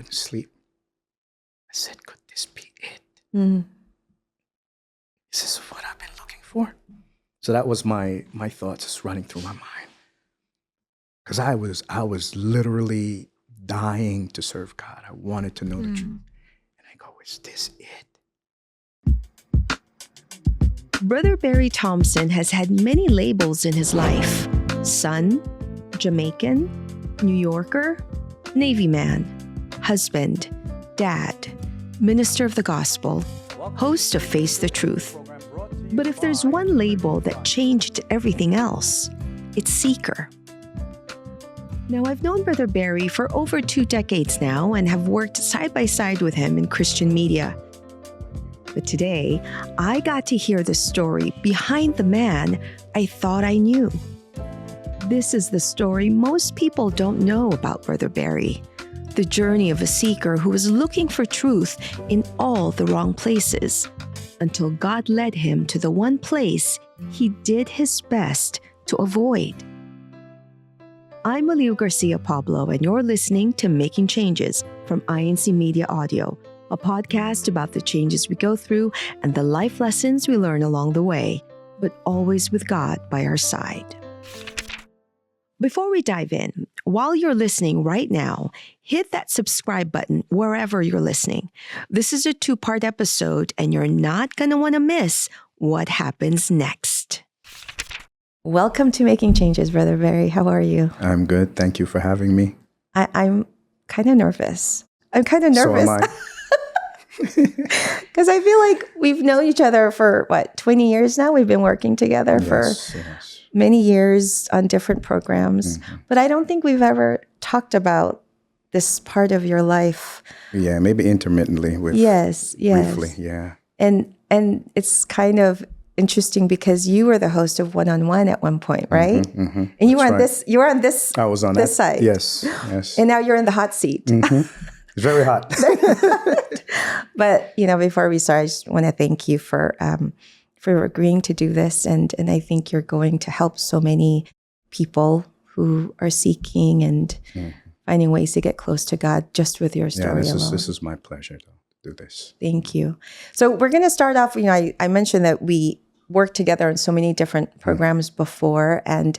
couldn't sleep. I said, could this be it? Mm. Is this what I've been looking for? So that was my thoughts just running through my mind. Because I was literally dying to serve God. I wanted to know the truth. And I go, is this it? Brother Barry Thompson has had many labels in his life. Son, Jamaican, New Yorker, Navy man, husband, dad, minister of the gospel, host of Face the Truth. But if there's one label that changed everything else, it's seeker. Now, I've known Brother Barry for over 2 decades now and have worked side by side with him in Christian media. But today, I got to hear the story behind the man I thought I knew. This is the story most people don't know about Brother Barry. The journey of a seeker who was looking for truth in all the wrong places, until God led him to the one place he did his best to avoid. I'm Maliu Garcia Pablo, and you're listening to Making Changes from INC Media Audio, a podcast about the changes we go through and the life lessons we learn along the way, but always with God by our side. Before we dive in, while you're listening right now, hit that subscribe button wherever you're listening. This is a 2-part episode, and you're not going to want to miss what happens next. Welcome to Making Changes, Brother Barry. How are you? I'm good. Thank you for having me. I'm kind of nervous. I'm kind of nervous. So am I. Because I feel like we've known each other for, 20 years now? We've been working together for many years on different programs. Mm-hmm. But I don't think we've ever talked about this part of your life. Yeah, maybe intermittently. Yes. Briefly, yeah. And it's kind of interesting because you were the host of One-on-One at one point, right? Mm-hmm, mm-hmm. And you were on this. I was on this side. Yes. And now you're in the hot seat. Mm-hmm. It's very hot. But before we start, I just want to thank you for agreeing to do this, and I think you're going to help so many people who are seeking and finding ways to get close to God just with your story alone. This is my pleasure to do this. Thank you. So we're going to start off. I mentioned that we worked together on so many different programs before, and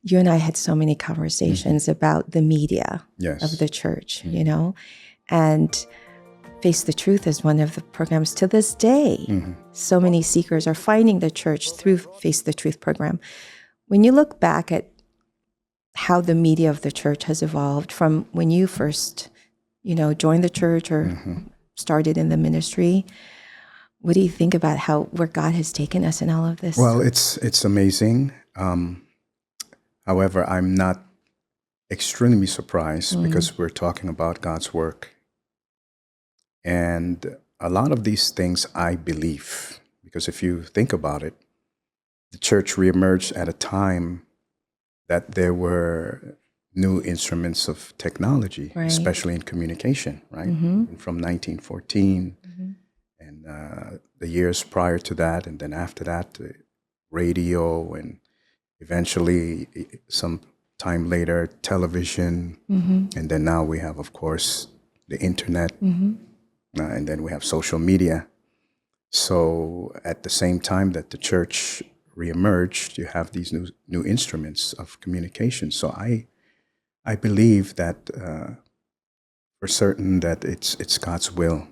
you and I had so many conversations about the media of the church, and Face the Truth is one of the programs to this day. So many seekers are finding the church through Face the Truth program. When you look back at how the media of the church has evolved from when you first, joined the church or started in the ministry, what do you think about where God has taken us in all of this? Well, it's amazing. However, I'm not extremely surprised because we're talking about God's work. And a lot of these things I believe, because if you think about it, the church reemerged at a time that there were new instruments of technology, especially in communication, right? From 1914 and the years prior to that, and then after that, radio, and eventually some time later, television, and then now we have, of course, the internet. And then we have social media. So at the same time that the church reemerged, you have these new instruments of communication. So I believe that for certain that it's God's will.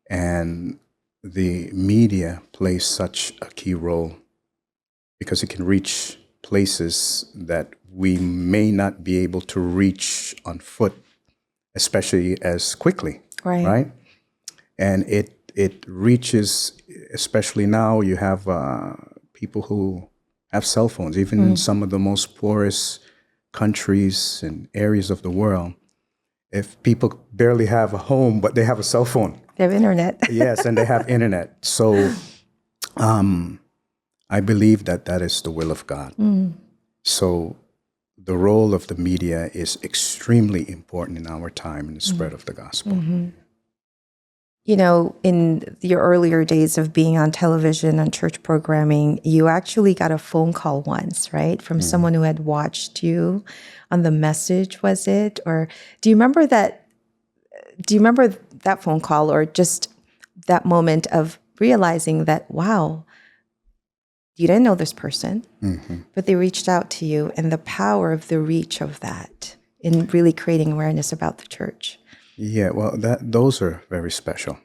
And the media plays such a key role because it can reach places that we may not be able to reach on foot, especially as quickly. Right? And it reaches, especially now, you have people who have cell phones, even in some of the most poorest countries and areas of the world. If people barely have a home, but they have a cell phone. They have internet. Yes, and they have internet. So I believe that is the will of God. So the role of the media is extremely important in our time in the spread of the gospel. In your earlier days of being on television, on church programming, you actually got a phone call once, right? From someone who had watched you on The Message, was it? Or do you remember that Do you remember that phone call or just that moment of realizing that, wow, you didn't know this person, but they reached out to you, and the power of the reach of that in really creating awareness about the church? Yeah, well, those are very special.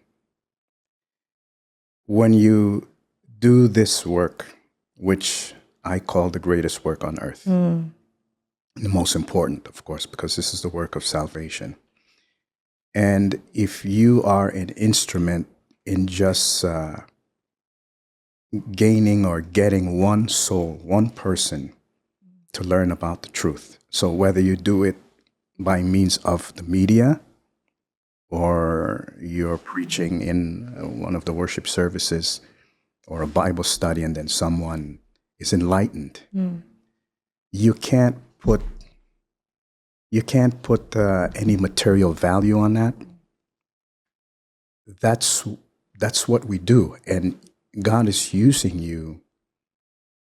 When you do this work, which I call the greatest work on earth, the most important, of course, because this is the work of salvation. And if you are an instrument in just gaining or getting one soul, one person to learn about the truth. So whether you do it by means of the media or you're preaching in one of the worship services or a Bible study and then someone is enlightened, you can't put any material value on that. That's what we do, and God is using you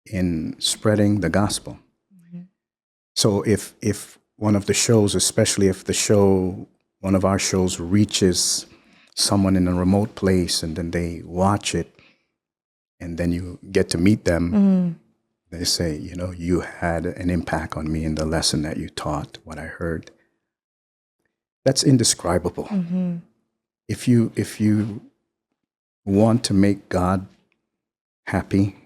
in spreading the gospel. So if one of the shows, especially if one of our shows reaches someone in a remote place and then they watch it and then you get to meet them, they say, you had an impact on me in the lesson that you taught, what I heard. That's indescribable. If you want to make God happy,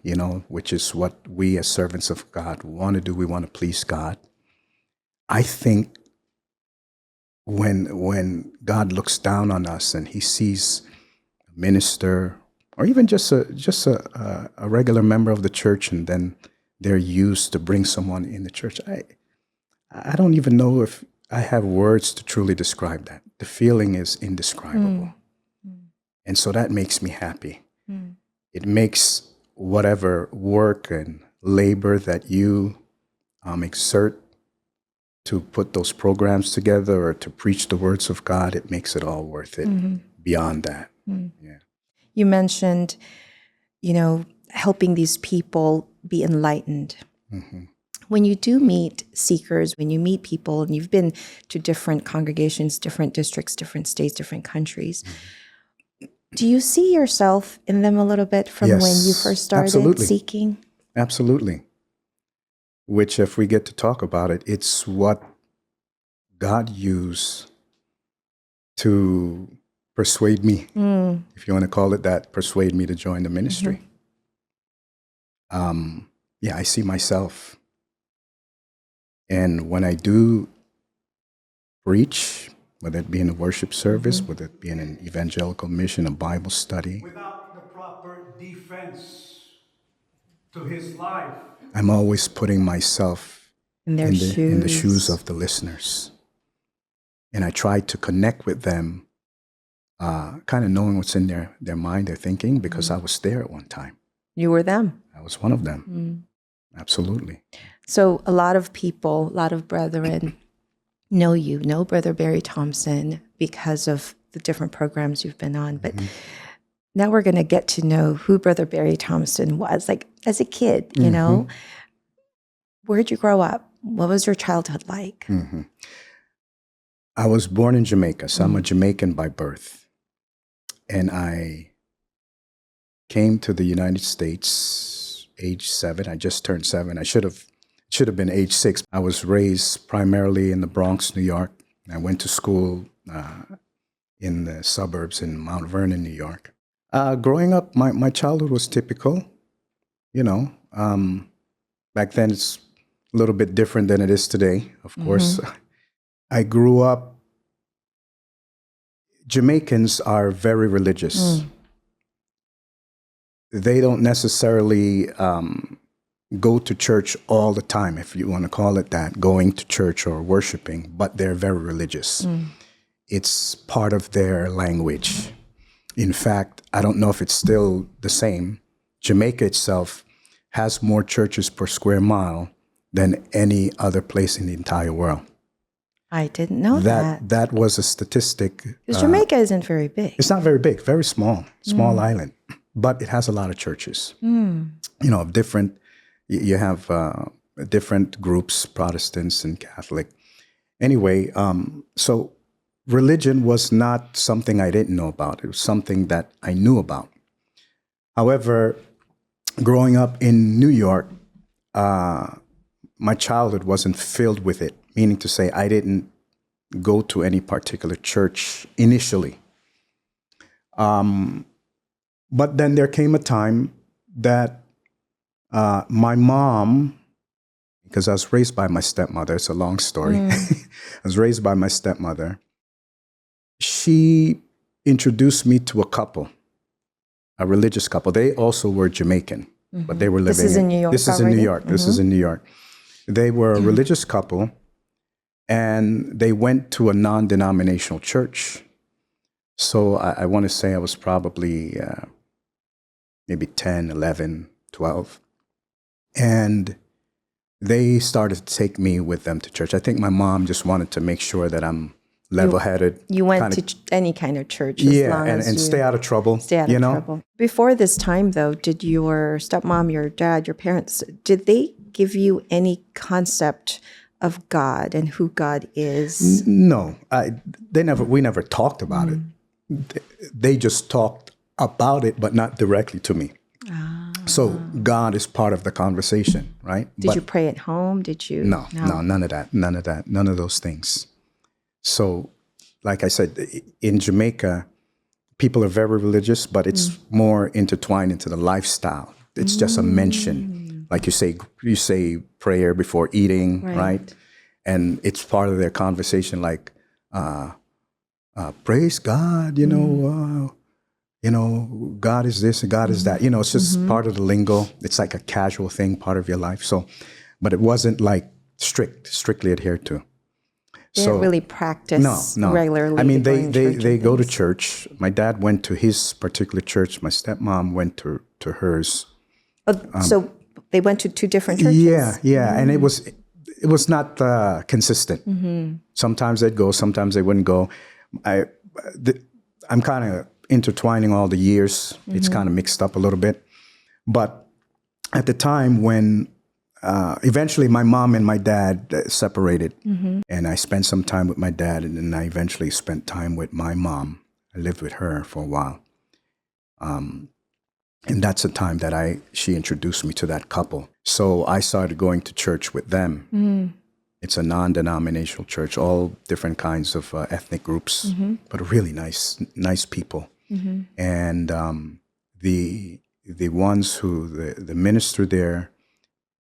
which is what we as servants of God want to do, we want to please God. I think when God looks down on us and he sees a minister or even just a regular member of the church and then they're used to bring someone in the church, I don't even know if I have words to truly describe that. The feeling is indescribable. And so that makes me happy. It makes whatever work and labor that you exert to put those programs together or to preach the words of God, it makes it all worth it beyond that. Yeah. You mentioned, helping these people be enlightened. When you do meet seekers, when you meet people, and you've been to different congregations, different districts, different states, different countries, do you see yourself in them a little bit from when you first started seeking? Absolutely. Which, if we get to talk about it, it's what God used to persuade me, if you want to call it that, persuade me to join the ministry. I see myself. And when I do preach, whether it be in a worship service, whether it be in an evangelical mission, a Bible study, without the proper defense to his life, I'm always putting myself in their in shoes. the shoes of the listeners. And I try to connect with them, kind of knowing what's in their mind, their thinking, because I was there at one time. You were them. I was one of them. Absolutely. So a lot of people, a lot of brethren know Brother Barry Thompson because of the different programs you've been on. But now we're going to get to know who Brother Barry Thompson was, like as a kid, Where'd you grow up? What was your childhood like? I was born in Jamaica, so I'm a Jamaican by birth. And I came to the United States age 7. I just turned 7. I should have been age 6. I was raised primarily in the Bronx, New York. I went to school in the suburbs in Mount Vernon, New York. Growing up, my childhood was typical. Back then it's a little bit different than it is today, of course. I grew up, Jamaicans are very religious. They don't necessarily go to church all the time, if you want to call it that, going to church or worshiping, but they're very religious. It's part of their language. In fact, I don't know if it's still the same. Jamaica itself has more churches per square mile than any other place in the entire world. I didn't know that. That was a statistic. Because Jamaica isn't very big. It's not very big, very small island, but it has a lot of churches. Of different, you have different groups, Protestants and Catholic. Anyway, so religion was not something I didn't know about. It was something that I knew about. However, growing up in New York, my childhood wasn't filled with it, meaning to say I didn't go to any particular church initially. But then there came a time that my mom, because I was raised by my stepmother, it's a long story. I was raised by my stepmother. She introduced me to a couple, a religious couple. They also were Jamaican, but they were living. This is in New York. This is in New York. This is in New York. They were a religious couple, and they went to a non-denominational church. So I want to say I was probably maybe 10, 11, 12. And they started to take me with them to church. I think my mom just wanted to make sure that I'm level-headed. You went to any kind of church, and stay out of trouble. Stay out of trouble. Before this time, though, did your stepmom, your dad, your parents, did they give you any concept of God and who God is? No, we never talked about it. They just talked about it, but not directly to me. So God is part of the conversation, right? Did you pray at home? Did you? No, none of that. None of those things. So, like I said, in Jamaica, people are very religious, but it's more intertwined into the lifestyle. It's just a mention. Like you say prayer before eating, right? And it's part of their conversation, like, praise God, God is this and God is that. It's just part of the lingo. It's like a casual thing, part of your life. So, but it wasn't like strictly adhered to. They didn't really practice regularly. I mean, they go to church. My dad went to his particular church. My stepmom went to hers. So they went to two different churches? Yeah. And it was not consistent. Sometimes they'd go, sometimes they wouldn't go. I'm kind of intertwining all the years. It's kind of mixed up a little bit. But at the time when eventually my mom and my dad separated, and I spent some time with my dad, and then I eventually spent time with my mom. I lived with her for a while. And that's the time that she introduced me to that couple. So I started going to church with them. It's a non-denominational church, all different kinds of ethnic groups, but really nice people. And the ones who, the minister there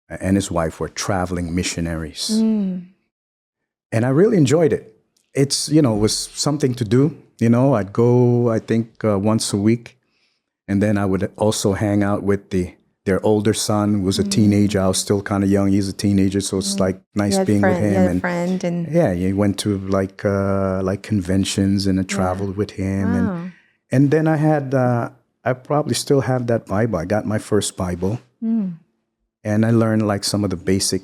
and his wife were traveling missionaries. And I really enjoyed it. It was something to do. I'd go, I think, once a week. And then I would also hang out with their older son, who was a teenager. I was still kind of young. He's a teenager, so it's like nice being with him. You had a friend, and yeah, you went to like conventions and I traveled with him. And then I probably still have that Bible. I got my first Bible, and I learned like some of the basic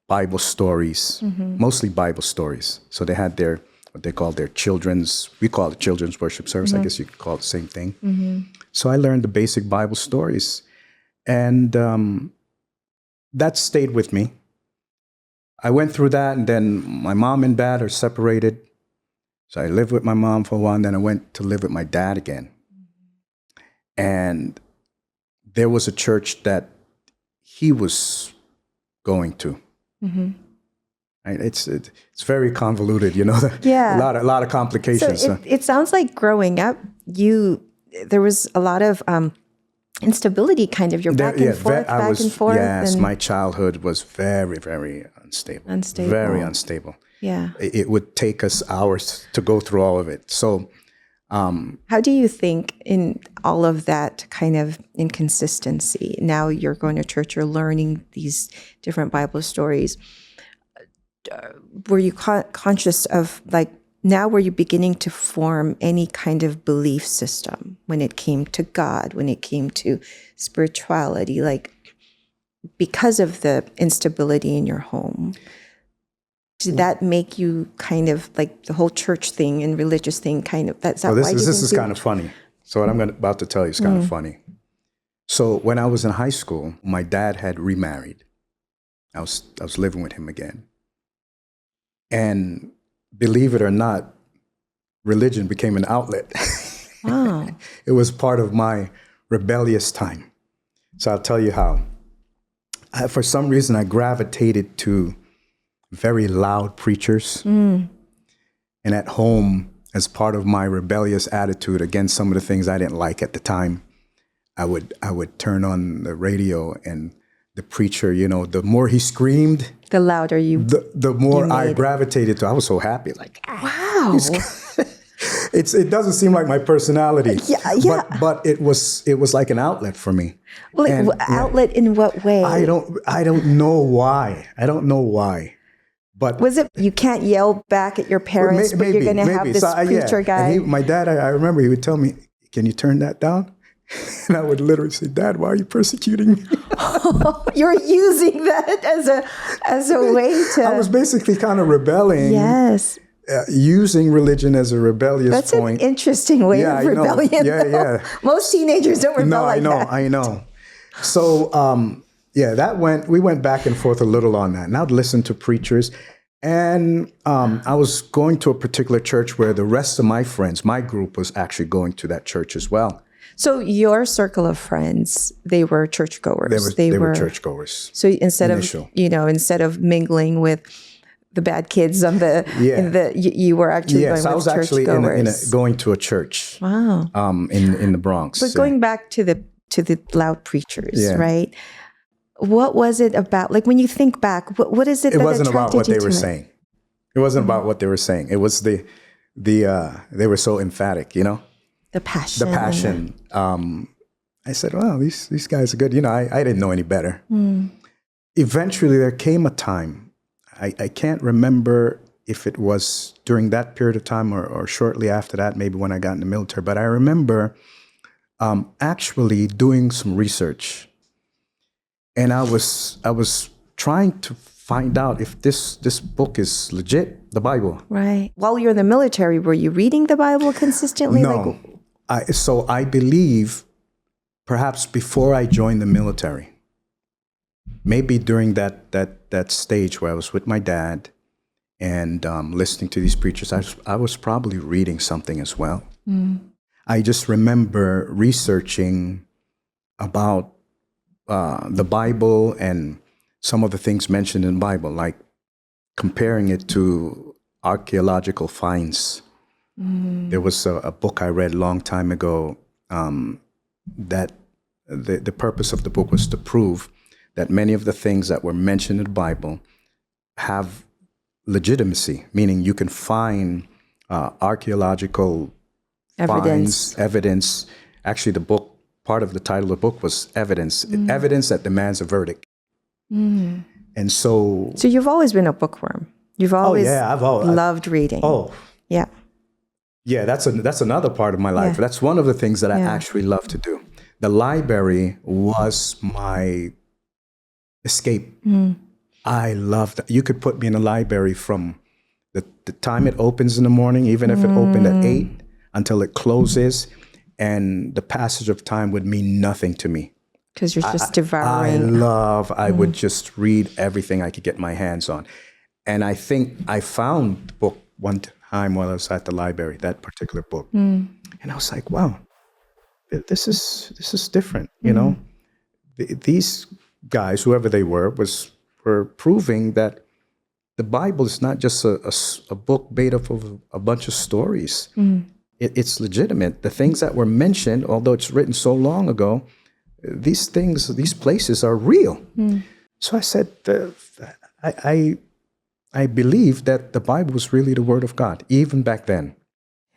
Bible stories, mostly Bible stories. So they had what they call their children's, we call it children's worship service. I guess you could call it the same thing. So I learned the basic Bible stories, and that stayed with me. I went through that, and then my mom and dad are separated. So I lived with my mom for a while, and then I went to live with my dad again. And there was a church that he was going to. Right? It's very convoluted, Yeah. A lot of complications. So it sounds like growing up, there was a lot of instability, kind of. You're back and forth. Yes, my childhood was very, very unstable. Very unstable. Yeah. It would take us hours to go through all of it. So, how do you think in all of that kind of inconsistency? Now you're going to church, you're learning these different Bible stories. Were you conscious of, like, now were you beginning to form any kind of belief system when it came to God, when it came to spirituality, like, because of the instability in your home? Did that make you kind of, like, the whole church thing and religious thing kind of, this is kind of funny. So what I'm about to tell you is kind of funny. So when I was in high school, my dad had remarried. I was living with him again. And believe it or not, religion became an outlet. Wow. It was part of my rebellious time. So I'll tell you how. For some reason, I gravitated to very loud preachers. And at home, as part of my rebellious attitude against some of the things I didn't like at the time, I would turn on the radio, and the preacher, you know, the more he screamed, The louder you. the more I made. gravitated to. I was so happy, like, Wow. it doesn't seem like my personality. Yeah. But it was like an outlet for me. Well, And, outlet in what way? I don't know why. But Was it you can't yell back at your parents, but you're going to have this preacher guy? And my dad, I remember he would tell me, "Can you turn that down?" And I would literally say, "Dad, why are you persecuting me?" You're using that as a way to. I was basically kind of rebelling. Yes. Using religion as a rebellious That's point. an interesting way of I know. rebellion. Yeah, though. yeah. Most teenagers don't rebel No, like that. I know. So, we went back and forth a little on that. And I'd listen to preachers. And I was going to a particular church where the rest of my friends, my group, was actually going to that church as well. So your circle of friends, they were churchgoers. They were churchgoers. So instead of mingling with the bad kids on you were actually going with I was actually churchgoers. going to a church. Wow. In the Bronx. But going back to the loud preachers, right? What was it about? Like when you think back, what is it that wasn't about attracted what you they to were it? saying. It wasn't about what they were saying. It was they were so emphatic, you know? The passion. The passion. I said, well, these guys are good. You know, I didn't know any better. Eventually, there came a time, I can't remember if it was during that period of time or shortly after that, maybe when I got in the military, but I remember actually doing some research. And I was trying to find out if this book is legit, the Bible. Right. While you're in the military, were you reading the Bible consistently? No. So I believe perhaps before I joined the military, maybe during that stage where I was with my dad and listening to these preachers, I was probably reading something as well. I just remember researching about the Bible and some of the things mentioned in the Bible, like comparing it to archaeological finds. There was a book I read a long time ago that the purpose of the book was to prove that many of the things that were mentioned in the Bible have legitimacy, meaning you can find archaeological evidence. Actually, the book, part of the title of the book was Evidence that demands a verdict. And so you've always been a bookworm. You've always loved reading. Yeah, that's another part of my life. That's one of the things that I actually love to do. The library was my escape. I loved that. You could put me in a library from the time it opens in the morning, even if it opened at 8 until it closes, and the passage of time would mean nothing to me. Because you're just devouring. I would just read everything I could get my hands on. And I think I found the book one time while I was at the library, that particular book. And I was like, wow, this is different, you know? These guys, whoever they were proving that the Bible is not just a book made up of a bunch of stories. It's legitimate. The things that were mentioned, although it's written so long ago, these places are real. So I said, I believe that the Bible was really the Word of God, even back then.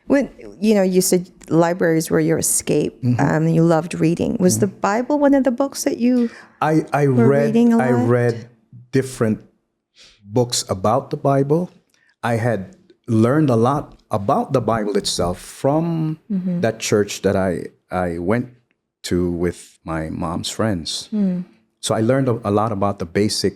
When you said libraries were your escape, and you loved reading. Was the Bible one of the books that you were reading a lot? I read different books about the Bible. I had learned a lot about the Bible itself from that church that I went to with my mom's friends. So I learned a lot about the basic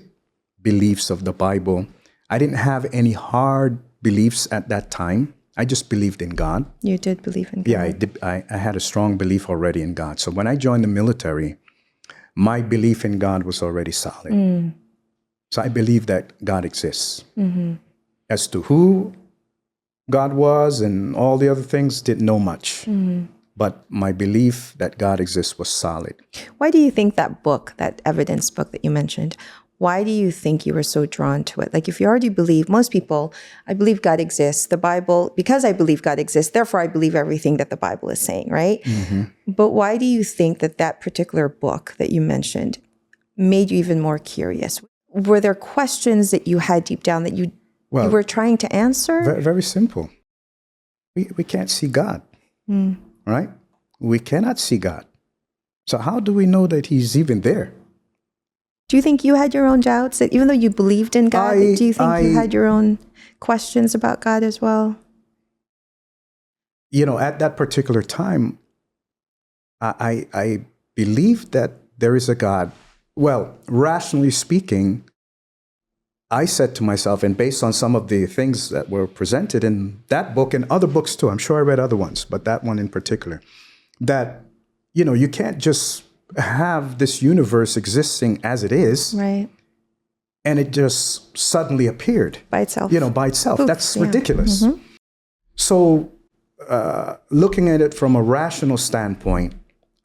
beliefs of the Bible. I didn't have any hard beliefs at that time. I just believed in God. You did believe in God? Yeah, I did. I had a strong belief already in God. So when I joined the military, my belief in God was already solid. So I believe that God exists. As to who God was and all the other things, didn't know much. But my belief that God exists was solid. Why do you think that book, that evidence book that you mentioned, why do you think you were so drawn to it? Like if you already believe, most people, I believe God exists, the Bible, because I believe God exists, therefore I believe everything that the Bible is saying, right? But why do you think that that particular book that you mentioned made you even more curious? Were there questions that you had deep down that you were trying to answer? Very simple. We can't see God, right? We cannot see God. So how do we know that he's even there? Do you think you had your own doubts? That even though you believed in God, do you think you had your own questions about God as well? You know, at that particular time, I believed that there is a God. Well, rationally speaking, I said to myself, and based on some of the things that were presented in that book and other books too, I'm sure I read other ones, but that one in particular, that, you know, you can't just have this universe existing as it is, right? And it just suddenly appeared By itself. You know, by itself. Poof, That's ridiculous. So looking at it from a rational standpoint,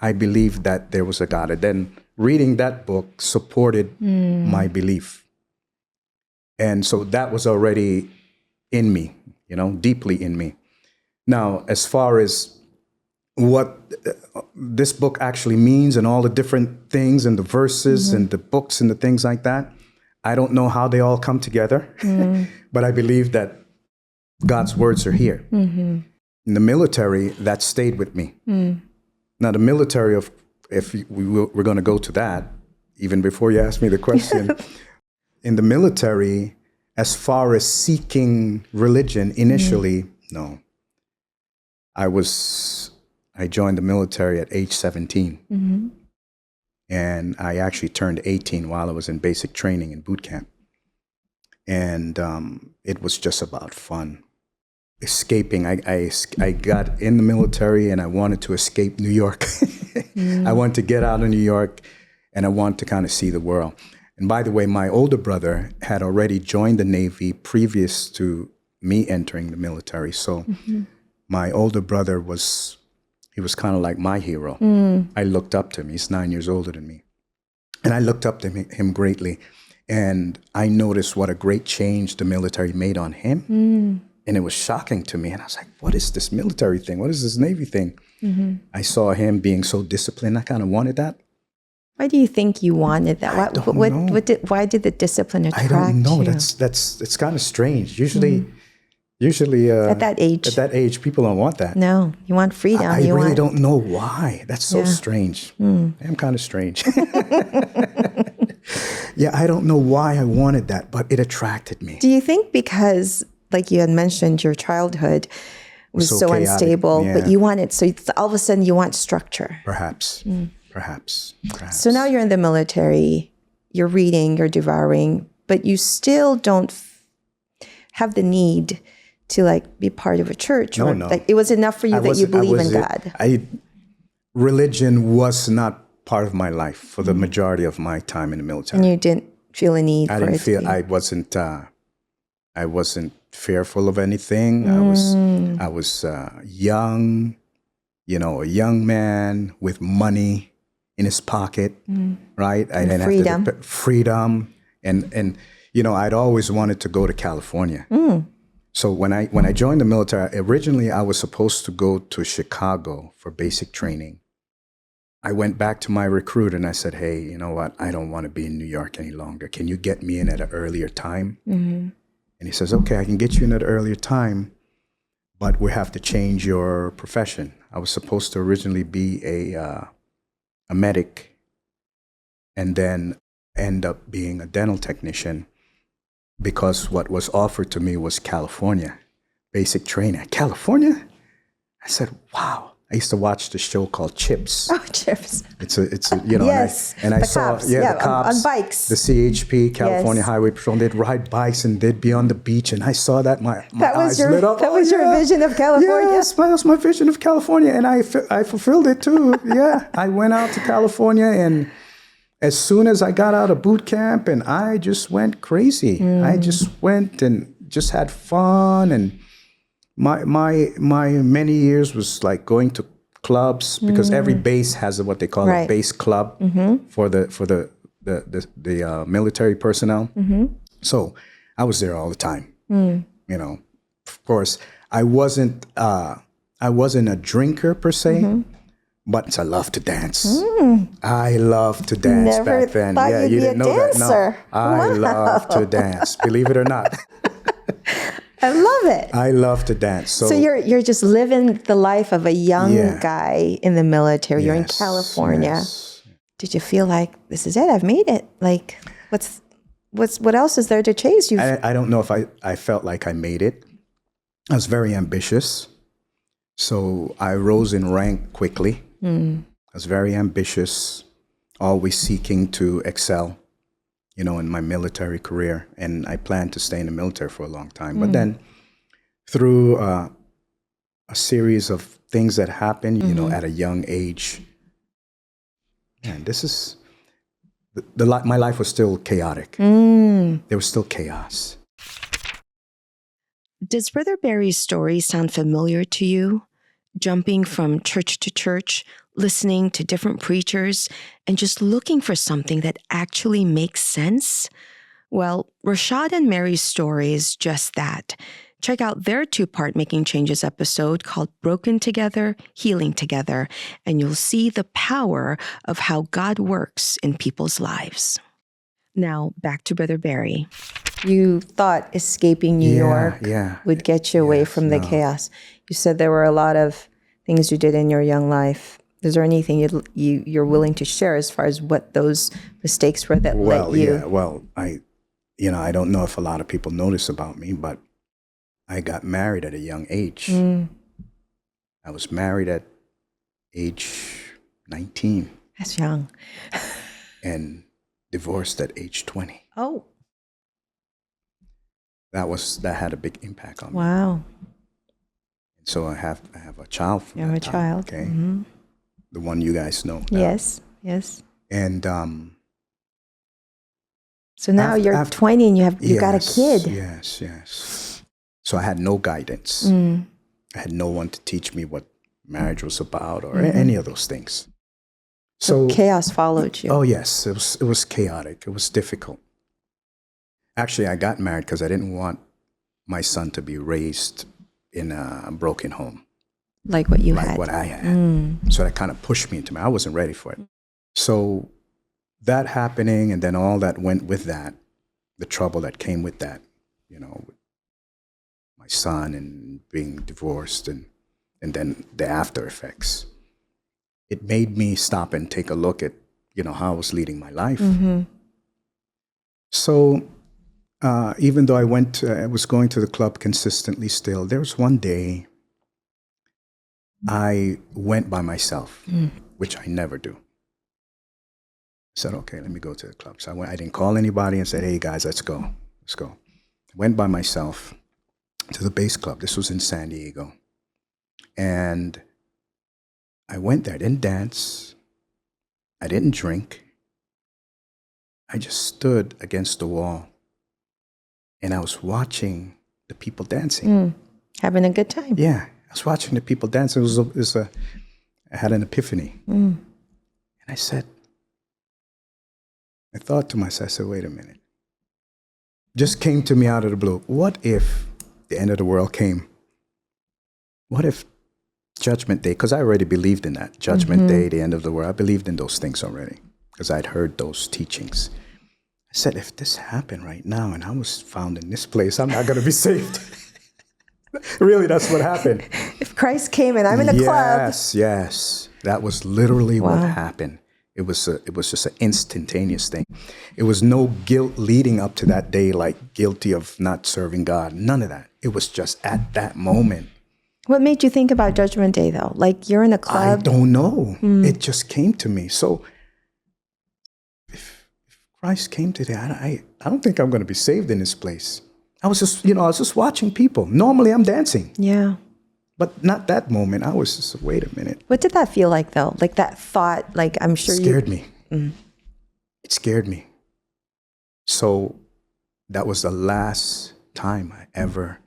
I believed that there was a God. And then reading that book supported my belief. And so that was already in me, you know, deeply in me. Now, as far as what this book actually means and all the different things and the verses and the books and the things like that, I don't know how they all come together, but I believe that God's words are here. In the military, that stayed with me. Now, the military, if we're going to go to that, even before you ask me the question, in the military, as far as seeking religion initially, no. I joined the military at age 17. And I actually turned 18 while I was in basic training in boot camp. And it was just about fun. Escaping. I got in the military and I wanted to escape New York. I wanted to get out of New York and I wanted to kind of see the world. And by the way, my older brother had already joined the Navy previous to me entering the military. So my older brother was kind of like my hero. I looked up to him. He's 9 years older than me. And I looked up to him greatly. And I noticed what a great change the military made on him. And it was shocking to me. And I was like, what is this military thing? What is this Navy thing? I saw him being so disciplined. I kind of wanted that. Why do you think you wanted that? I don't know. Why did the discipline attract you? I don't know. It's kind of strange. Usually at that age, people don't want that. No, you want freedom. I really don't know why. That's so strange. I'm kind of strange. Yeah, I don't know why I wanted that, but it attracted me. Do you think because, like you had mentioned, your childhood was so chaotic, unstable, but you wanted, so all of a sudden you want structure? Perhaps. So now you're in the military, you're reading, you're devouring, but you still don't have the need to like be part of a church. No. Like it was enough for you that you believe in God. Religion was not part of my life for the majority of my time in the military. And you didn't feel a need I for didn't it feel, to be. I wasn't fearful of anything. I was young, you know, a young man with money in his pocket, right? I didn't freedom. have to freedom. And you know, I'd always wanted to go to California. So when I joined the military, originally I was supposed to go to Chicago for basic training. I went back to my recruiter and I said, hey, you know what? I don't want to be in New York any longer. Can you get me in at an earlier time? And he says, okay, I can get you in at an earlier time, but we have to change your profession. I was supposed to originally be a medic and then end up being a dental technician because what was offered to me was California, basic training. California? I said, wow. I used to watch the show called Chips. Oh, Chips. It's a you know, yes, and I the saw cops. the cops on bikes. the CHP, California Yes. Highway Patrol. They'd ride bikes and they'd be on the beach, and I saw that my That was eyes your lit up. that was your vision of California. Yes, that was my vision of California, and I fulfilled it too. Yeah, I went out to California, and as soon as I got out of boot camp, and I just went crazy. I just went and just had fun and My many years was like going to clubs because every base has what they call a Right. base club for the military personnel. So I was there all the time. You know, of course, I wasn't a drinker per se, but I love to dance. I love to dance Never back then. thought Yeah, you'd you be a didn't know that. dancer. No, I love to dance. Believe it or not, I love it. I love to dance. So you're just living the life of a young Yeah. guy in the military. You're in Yes, California. yes. Did you feel like this is it? I've made it. Like what else is there to chase? You I don't know if I felt like I made it. I was very ambitious. So I rose in rank quickly. I was very ambitious, always seeking to excel, in my military career. And I planned to stay in the military for a long time. But then through a series of things that happened, at a young age, man, this is, my life was still chaotic. There was still chaos. Does Brother Barry's story sound familiar to you? Jumping from church to church, listening to different preachers, and just looking for something that actually makes sense? Well, Rashad and Mary's story is just that. Check out their 2-part Making Changes episode called Broken Together, Healing Together, and you'll see the power of how God works in people's lives. Now, back to Brother Barry. You thought escaping New York would get you away from the chaos. You said there were a lot of things you did in your young life. Is there anything you're willing to share as far as what those mistakes were that led you? Yeah, well, I don't know if a lot of people notice about me, but I got married at a young age. I was married at age 19. That's young. And divorced at age 20. Oh. That had a big impact on me. Wow. So I have a child from You have that a time, child. okay? The one you guys know. Yes. And so now you're 20 and you got a kid. Yes. So I had no guidance. I had no one to teach me what marriage was about or any of those things. So chaos followed you. Oh yes, it was chaotic. It was difficult. Actually, I got married because I didn't want my son to be raised in a broken home. Like what you had. Like what I had. So that kind of pushed me into I wasn't ready for it. So that happening and then all that went with that, the trouble that came with that, with my son and being divorced and then the after effects. It made me stop and take a look at, how I was leading my life. So even though I was going to the club consistently still, there was one day I went by myself, which I never do. I said, okay, let me go to the club. So I didn't call anybody and said, hey guys, let's go. I went by myself to the bass club. This was in San Diego. And I went there. I didn't dance. I didn't drink. I just stood against the wall and I was watching the people dancing. Having a good time. Yeah, I was watching the people dancing. I had an epiphany. And I thought to myself, I said, wait a minute. Just came to me out of the blue. What if the end of the world came? What if Judgment Day, because I already believed in that. Judgment Day, the end of the world. I believed in those things already because I'd heard those teachings. I said, if this happened right now and I was found in this place, I'm not going to be saved. Really, that's what happened. If Christ came and I'm in a club. Yes. That was literally what happened. It was just an instantaneous thing. It was no guilt leading up to that day, like guilty of not serving God. None of that. It was just at that moment. What made you think about Judgment Day, though? Like, you're in a club? I don't know. It just came to me. So if Christ came today, I don't think I'm going to be saved in this place. I was just watching people. Normally, I'm dancing. Yeah. But not that moment. I was just, wait a minute. What did that feel like, though? Like that thought, like I'm sure It scared me. It scared me. So that was the last time I ever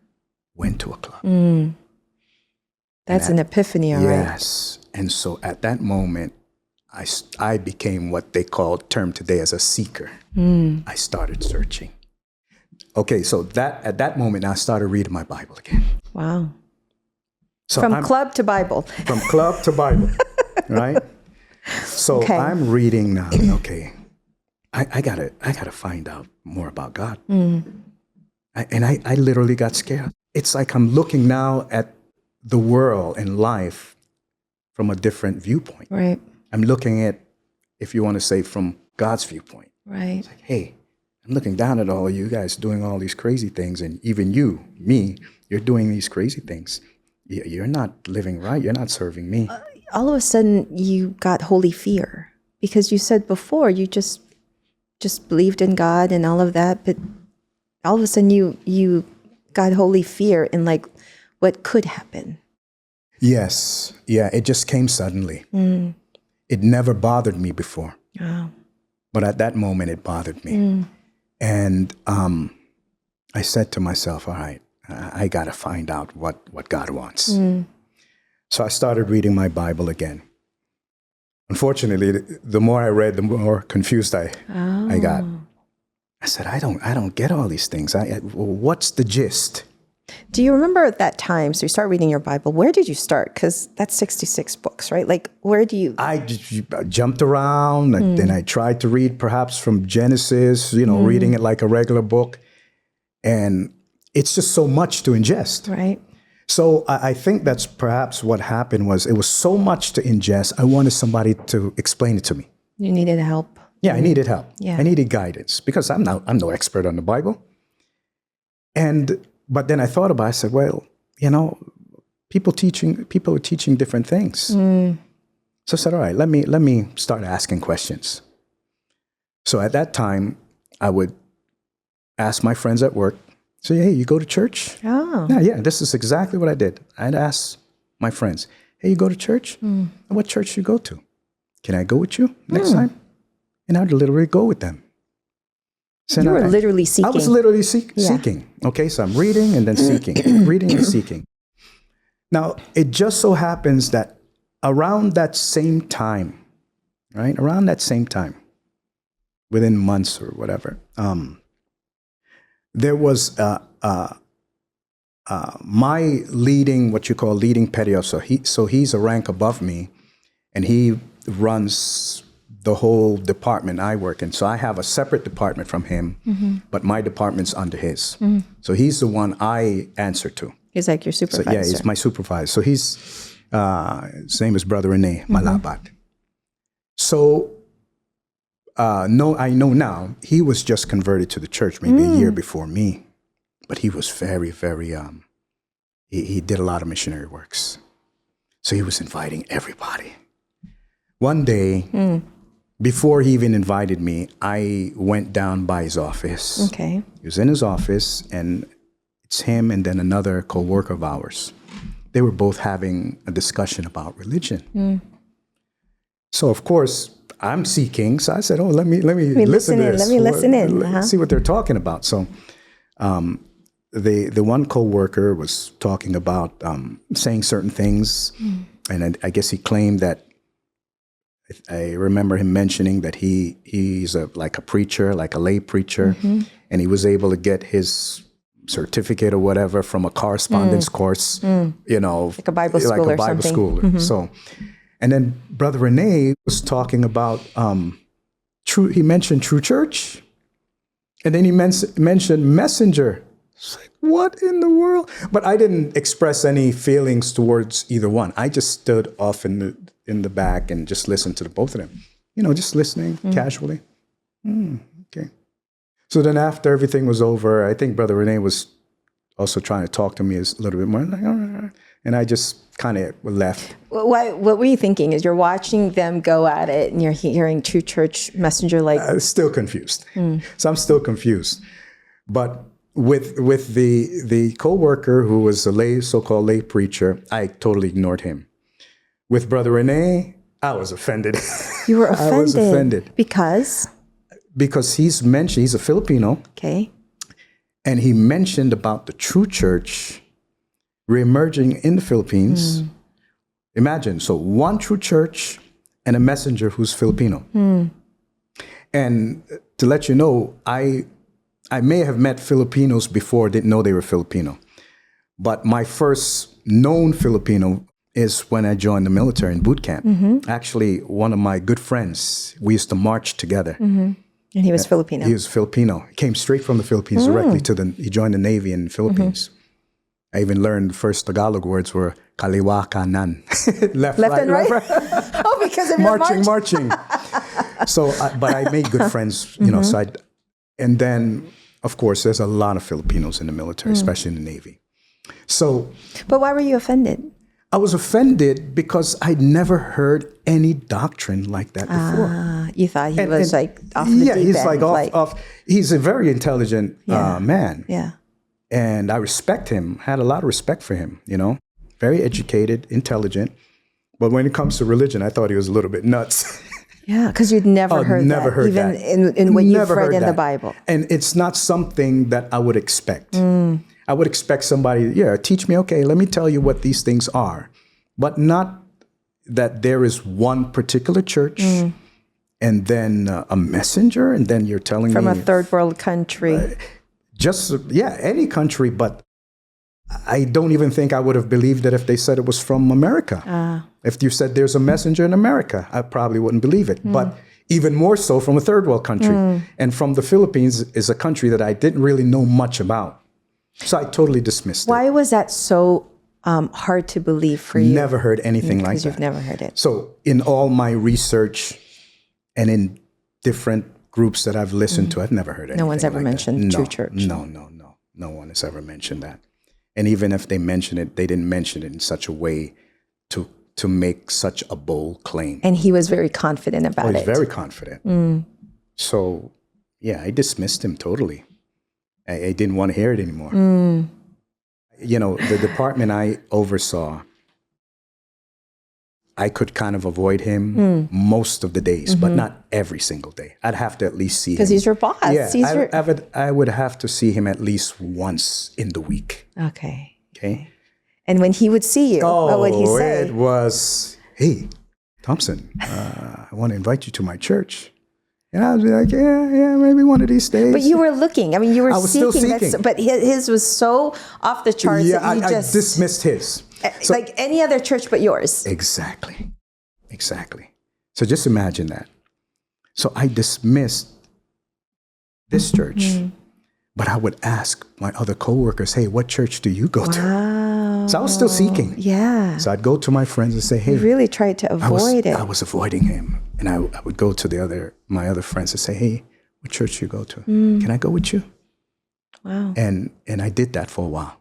went to a club. That's an epiphany, all right. Yes. And so at that moment, I became what they call term today as a seeker. I started searching. Okay, so at that moment, I started reading my Bible again. Wow. So From club to Bible. From club to Bible, right? So Okay. I'm reading now. Okay, I gotta find out more about God. I literally got scared. It's like I'm looking now at the world and life from a different viewpoint. Right. I'm looking at, if you want to say, from God's viewpoint. Right. Hey, I'm looking down at all of you guys doing all these crazy things, and even you, me, you're doing these crazy things. You're not living right. You're not serving me. All of a sudden, you got holy fear because you said before you just believed in God and all of that, but all of a sudden you got holy fear in like what could happen. Yes. Yeah, it just came suddenly. It never bothered me before. Oh. But at that moment, it bothered me. And I said to myself, all right, I got to find out what God wants. So I started reading my Bible again. Unfortunately, the more I read, the more confused I got. I said, I don't get all these things. What's the gist? Do you remember at that time, so you start reading your Bible, where did you start? Because that's 66 books, right? Like, where do you... I jumped around, and then I tried to read perhaps from Genesis, reading it like a regular book. And it's just so much to ingest. Right. So I think that's perhaps what happened was it was so much to ingest, I wanted somebody to explain it to me. You needed help. Yeah, I needed help. Yeah. I needed guidance because I'm no expert on the Bible. But then I thought about it, I said, well, people are teaching different things. So I said, all right, let me start asking questions. So at that time, I would ask my friends at work, say, hey, you go to church? Oh. Yeah, this is exactly what I did. I'd ask my friends, hey, you go to church? What church do you go to? Can I go with you next time? And I'd literally go with them. So you were literally seeking. I was literally seeking. Okay, so I'm reading and then seeking, reading and seeking. Now, it just so happens that around that same time, right? Around that same time, within months or whatever, there was my leading, what you call leading petio. So he's a rank above me, and he runs the whole department I work in. So I have a separate department from him, but my department's under his. So he's the one I answer to. He's like your supervisor. So, yeah, he's my supervisor. So his name is Brother Rene, Malabat. So I know now, he was just converted to the church maybe a year before me, but he was very, very, he did a lot of missionary works. So he was inviting everybody. One day, before he even invited me, I went down by his office. Okay. He was in his office, and it's him and then another coworker of ours. They were both having a discussion about religion. So of course, I'm seeking. So I said, "Oh, let me listen to this. Let me listen in. Let's see what they're talking about." So, the one coworker was talking about saying certain things, and I guess he claimed that. I remember him mentioning that he's like a preacher, like a lay preacher, and he was able to get his certificate or whatever from a correspondence course, like a Bible school like a Bible school. So, and then Brother Rene was talking about he mentioned True Church, and then he mentioned Messenger. It's like, what in the world? But I didn't express any feelings towards either one. I just stood off in the back and just listened to the both of them. Just listening casually. Okay. So then after everything was over, I think Brother Rene was also trying to talk to me a little bit more. Like, and I just kind of left. What were you thinking as you're watching them go at it and you're hearing True Church Messenger like... Still confused. So I'm still confused. But with the coworker who was a so-called lay preacher, I totally ignored him. With Brother Rene, I was offended. You were offended? I was offended. Because? Because he's a Filipino. Okay. And he mentioned about the true church reemerging in the Philippines Imagine, so one true church and a messenger who's Filipino. And to let you know, I may have met Filipinos before, didn't know they were Filipino. But my first known Filipino is when I joined the military in boot camp. Actually, one of my good friends, we used to march together. And he was Filipino. He was Filipino. He came straight from the Philippines directly he joined the Navy in the Philippines. I even learned the first Tagalog words were kaliwa kanan. left, Left and right? left, right. Oh, because of your march. Marching. So, but I made good friends, you know, and then, of course, there's a lot of Filipinos in the military, especially in the Navy. So. But why were you offended? I was offended because I'd never heard any doctrine like that before. You thought he was like off the deep he's end. like off. He's a very intelligent man. Yeah. And I respect him, had a lot of respect for him, you know, very educated, intelligent. But when it comes to religion, I thought he was a little bit nuts. Yeah, because you'd never heard that. Even in what you've read in the Bible. And it's not something that I would expect. I would expect somebody, teach me, okay, let me tell you what these things are. But not that there is one particular church and then a messenger, and then you're telling from me. From a third world country. Any country, but I don't even think I would have believed it if they said it was from America. If you said there's a messenger in America, I probably wouldn't believe it. But even more so from a third world country. And from the Philippines is a country that I didn't really know much about. So I totally dismissed it. Why was that so hard to believe for you? Never heard anything like that. Because you've never heard it. So in all my research and in different groups that I've listened to, I've never heard anything. No one's ever like mentioned that. true church. No. No one has ever mentioned that. And even if they mention it, they didn't mention it in such a way to make such a bold claim. And he was very confident about it. He was very confident. So, I dismissed him totally. I didn't want to hear it anymore. You know, the department I oversaw, I could kind of avoid him most of the days, but not every single day. I'd have to at least see him. Because he's your boss. Yeah, I would have to see him at least once in the week. Okay. And when he would see you, what would he say? It was, hey, Thompson, I want to invite you to my church. And I was like, yeah, maybe one of these days. But you were looking. I mean, you were seeking. Still seeking. But his was so off the charts that you I dismissed his. So, like any other church but yours. Exactly. So just imagine that. So I dismissed this church, but I would ask my other coworkers, hey, what church do you go to? So I was still seeking. Yeah. So I'd go to my friends and say, hey. You really tried to avoid it. I was avoiding him. And I would go to my other friends and say, hey, what church do you go to? Can I go with you? Wow. And I did that for a while.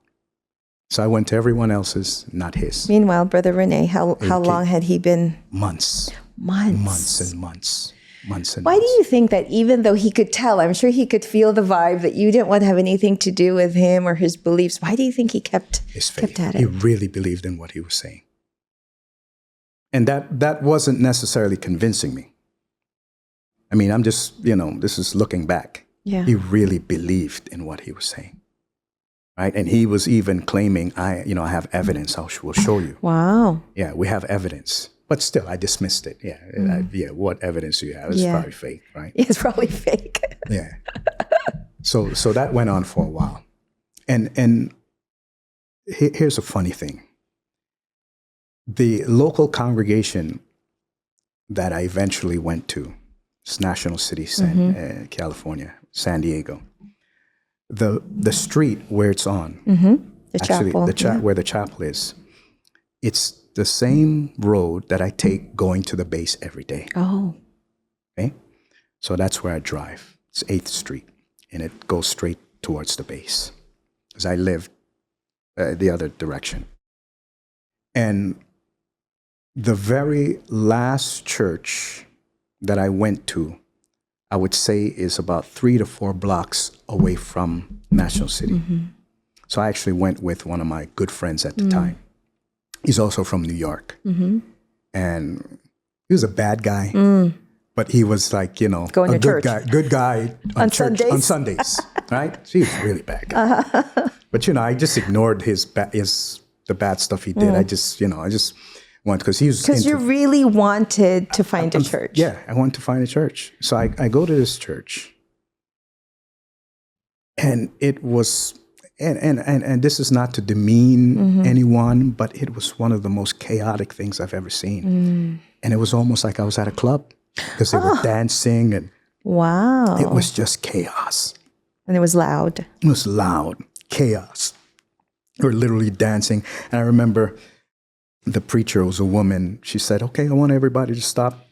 So I went to everyone else's, not his. Meanwhile, Brother Rene, how long had he been? Months. Months and months. Why do you think that even though he could tell, I'm sure he could feel the vibe that you didn't want to have anything to do with him or his beliefs, why do you think he kept at it? He really believed in what he was saying. And that wasn't necessarily convincing me. I mean, I'm just, this is looking back. Yeah. He really believed in what he was saying. Right? And he was even claiming, I have evidence, we'll show you. Wow. Yeah, we have evidence. But still, I dismissed it. Yeah, what evidence do you have? It's probably fake, right? It's probably fake. Yeah. So that went on for a while. And here's a funny thing. The local congregation that I eventually went to, it's National City, California, San Diego. The street where it's on, the chapel, where the chapel is, it's the same road that I take going to the base every day. Oh. Okay? So that's where I drive. It's 8th Street, and it goes straight towards the base. Because I live the other direction. And the very last church that I went to, I would say is about 3 to 4 blocks away from National City. So I actually went with one of my good friends at the time. He's also from New York. And he was a bad guy, but he was like, going a to good guy on Sundays, right? So he was a really bad guy. But, I just ignored the bad stuff he did. Because he was Because you into, really wanted to find a church. yeah, I wanted to find a church. So I go to this church, and it was, and this is not to demean anyone, but it was one of the most chaotic things I've ever seen. And it was almost like I was at a club because they were dancing, and Wow. it was just chaos. And it was loud. It was loud, chaos. We were literally dancing. And I remember the preacher was a woman. She said, okay, I want everybody to stop.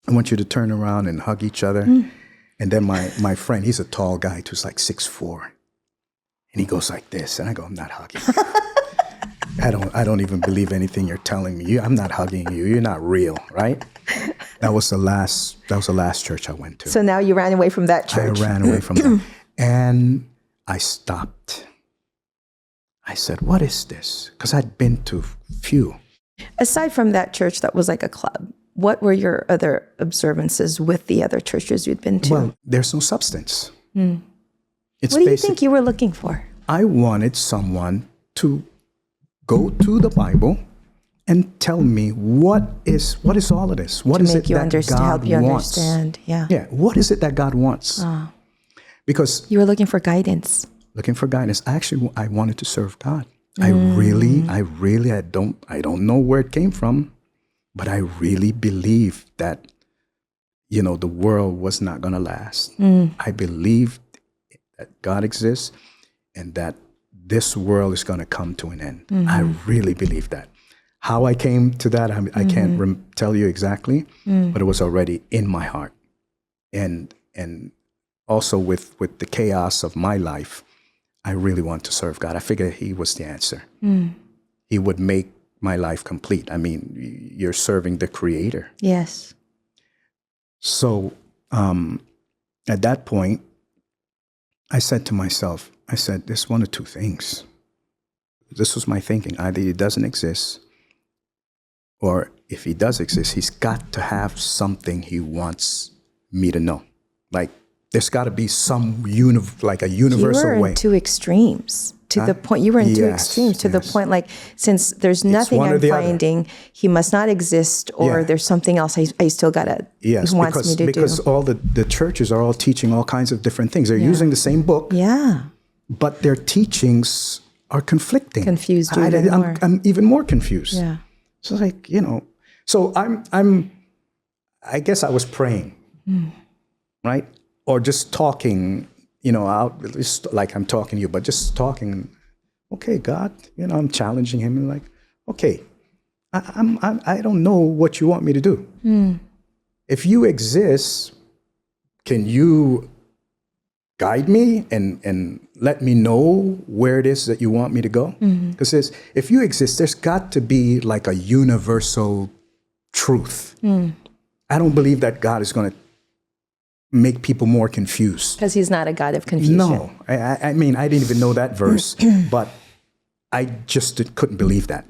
I want you to turn around and hug each other. And then my friend, he's a tall guy, who's like 6'4". And he goes like this. And I go, I'm not hugging you. I don't even believe anything you're telling me. I'm not hugging you. You're not real, right? That was the last church I went to. So now you ran away from that church. I ran away from that. And I stopped. I said, what is this? Because I'd been to few. Aside from that church that was like a club, what were your other observances with the other churches you'd been to? Well, there's no substance. It's What do you think you were looking for? I wanted someone to go to the Bible and tell me what is all of this? What is it that God help you wants? Understand. Yeah. Yeah. What is it that God wants? Because You were looking for guidance. looking for guidance. Actually, I wanted to serve God. I don't know where it came from, but I really believed that, the world was not going to last. I believed that God exists and that this world is going to come to an end. I really believe that. How I came to that, I can't tell you exactly, but it was already in my heart. And also with the chaos of my life, I really want to serve God. I figured he was the answer. He would make my life complete. I mean, you're serving the Creator. Yes. So at that point, I said to myself, there's one of two things. This was my thinking. Either he doesn't exist, or if he does exist, he's got to have something he wants me to know. Like, there's got to be some like a universal You were way. in two extremes. To the point, you were in two Yes, extremes. To the yes. point, like, since there's nothing one or I'm the other. finding, he must not exist, or Yeah. there's something else I still gotta. Yes, he wants me to because do. all the churches are all teaching all kinds of different things. They're using the same book, Yeah. but their teachings are conflicting. Confused you even more. I'm even more confused. Yeah. So like, so I guess I was praying, right? Or just talking, out just like I'm talking to you, but just talking. Okay, God, I'm challenging him and like, okay, I don't know what you want me to do. If you exist, can you guide me and let me know where it is that you want me to go? Because if you exist, there's got to be like a universal truth. I don't believe that God is going to make people more confused. Because he's not a God of confusion. No, I mean, I didn't even know that verse, but I just couldn't believe that.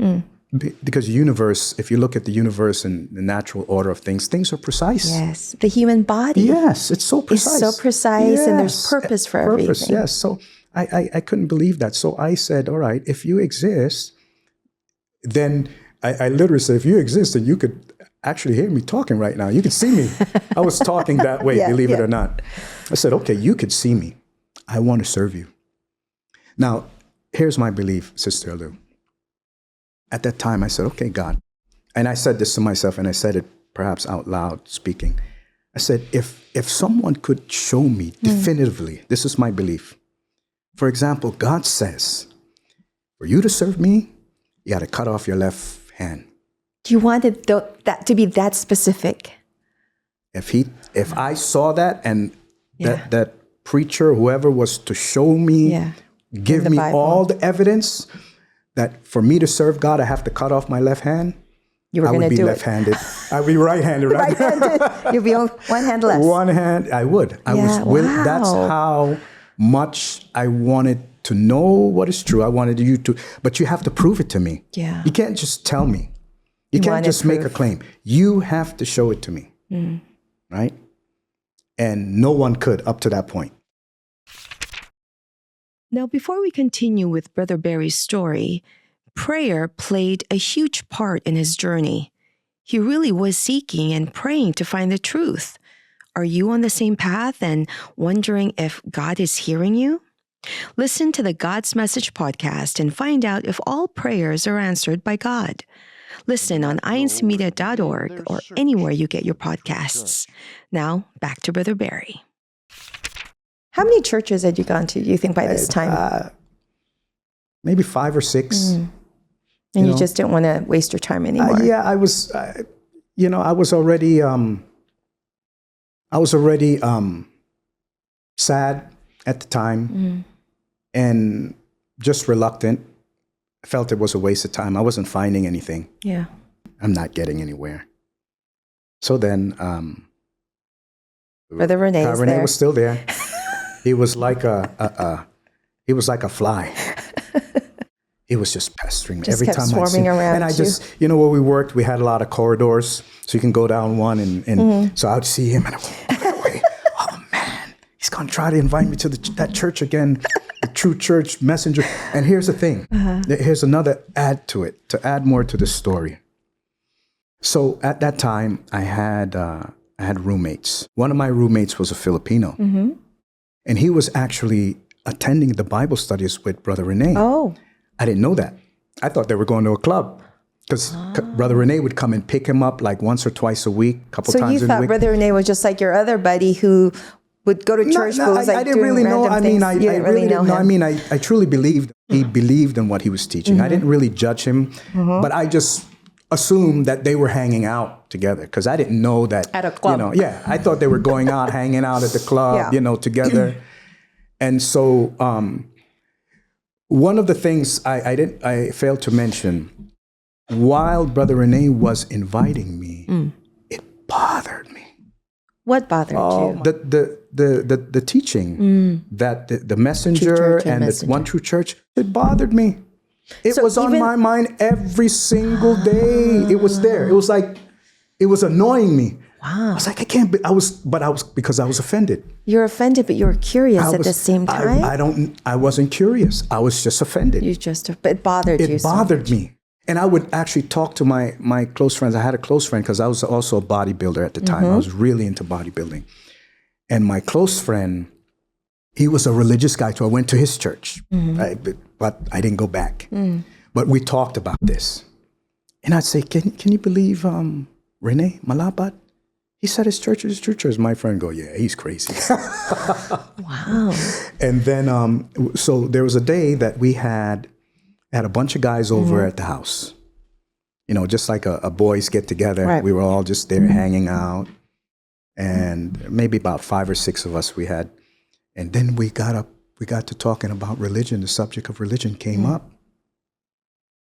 Because universe, if you look at the universe and the natural order of things are precise. Yes. The human body. Yes, it's so precise. It's so precise, and there's Yes, purpose for everything. Yes, so I couldn't believe that. So I said, all right, if you exist, then I literally said, if you exist, then you could actually hear me talking right now. You could see me. I was talking that way, believe it or not. I said, okay, you could see me. I want to serve you. Now, here's my belief, Sister Lou. At that time, I said, okay, God. And I said this to myself, and I said it perhaps out loud speaking. I said, if someone could show me definitively, this is my belief. For example, God says, for you to serve me, you got to cut off your left hand. You wanted that to be that specific. If I saw that and that preacher, whoever was to show me, give me Bible. all the evidence that for me to serve God, I have to cut off my left hand, You were I going would to be do left-handed. I would be right-handed, right? Right-handed. You'd be on one hand less. One hand, I would. I was willing. Wow. That's how much I wanted to know what is true. I wanted you to, but you have to prove it to me. Yeah. You can't just tell me. You can't wanted just make a proof. claim. You have to show it to me. Right? And no one could up to that point. Now, before we continue with Brother Barry's story, Prayer played a huge part in his journey. He really was seeking and praying to find the truth. Are you on the same path and wondering if God is hearing you? Listen to the God's Message podcast and find out if all prayers are answered by God. Listen on incmedia.org or anywhere you get your podcasts. Now, back to Brother Barry. How many churches had you gone to, do you think, by this time? Maybe 5 or 6. And you just didn't want to waste your time anymore. Yeah, I was, I was already sad at the time and just reluctant. I felt it was a waste of time. I wasn't finding anything. Yeah. I'm not getting anywhere. So then, Brother Rene was still there. He was like a fly. He was just pestering me Just every kept time swarming around and I you. just, where we worked, we had a lot of corridors, so you can go down one, and so I'd see him, and I go, wait, oh man, he's gonna try to invite me to that church again, the True Church Messenger. And here's the thing, here's another add to it, to add more to the story. So at that time, I had roommates. One of my roommates was a Filipino, and he was actually attending the Bible studies with Brother Rene. Oh. I didn't know that. I thought they were going to a club because Brother Rene would come and pick him up like once or twice a week, a couple times in a week. So you thought Brother Rene was just like your other buddy who would go to church, but was like I didn't really know. I mean, I really didn't know. I mean, I truly believed he believed in what he was teaching. I didn't really judge him, but I just assumed that they were hanging out together because I didn't know that. At a club. I thought they were going out, hanging out at the club, together. And so, one of the things I failed to mention, while Brother Rene was inviting me, it bothered me. What bothered you? The teaching that the messenger and the one true church, it bothered me. It was on my mind every single day. It was there. It was like, it was annoying me. Wow. I was like, I can't be, because I was offended. You're offended, but you were curious at the same time? I wasn't curious. I was just offended. It bothered you. It bothered me. And I would actually talk to my close friends. I had a close friend because I was also a bodybuilder at the time. I was really into bodybuilding. And my close friend, he was a religious guy, so I went to his church, but I didn't go back. But we talked about this. And I'd say, can you believe Rene Malabat? He said his church is true church. My friend go, yeah, he's crazy. Wow. And then, so there was a day that we had a bunch of guys over at the house. Just like a boys get together. Right. We were all just there hanging out. And maybe about 5 or 6 of us we had. And then we got to talking about religion. The subject of religion came up.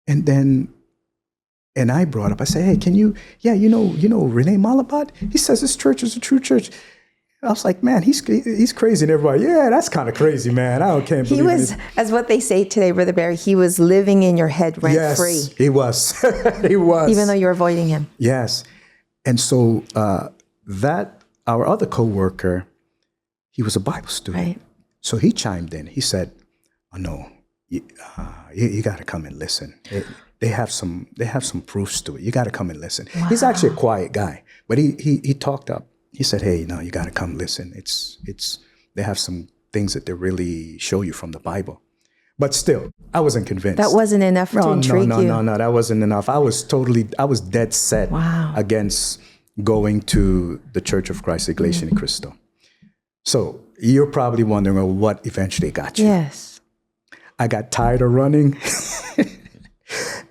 And then, and I brought up, I said, hey, can you Rene Malabat? He says his church is a true church. I was like, man, he's crazy. And everybody, yeah, that's kind of crazy, man. Can't believe he was, as what they say today, Brother Barry, he was living in your head rent free. Yes, he was. He was. Even though you're avoiding him. Yes. And so our other coworker, he was a Bible student. Right. So he chimed in. He said, oh, no, you got to come and listen. They have some proofs to it. You got to come and listen. Wow. He's actually a quiet guy, but he talked up. He said, hey, no, you got to come listen. They have some things that they really show you from the Bible. But still, I wasn't convinced. That wasn't enough to intrigue you. No, that wasn't enough. I was dead set against going to the Church of Christ, Iglesia in Cristo. So you're probably wondering, well, what eventually got you? Yes. I got tired of running.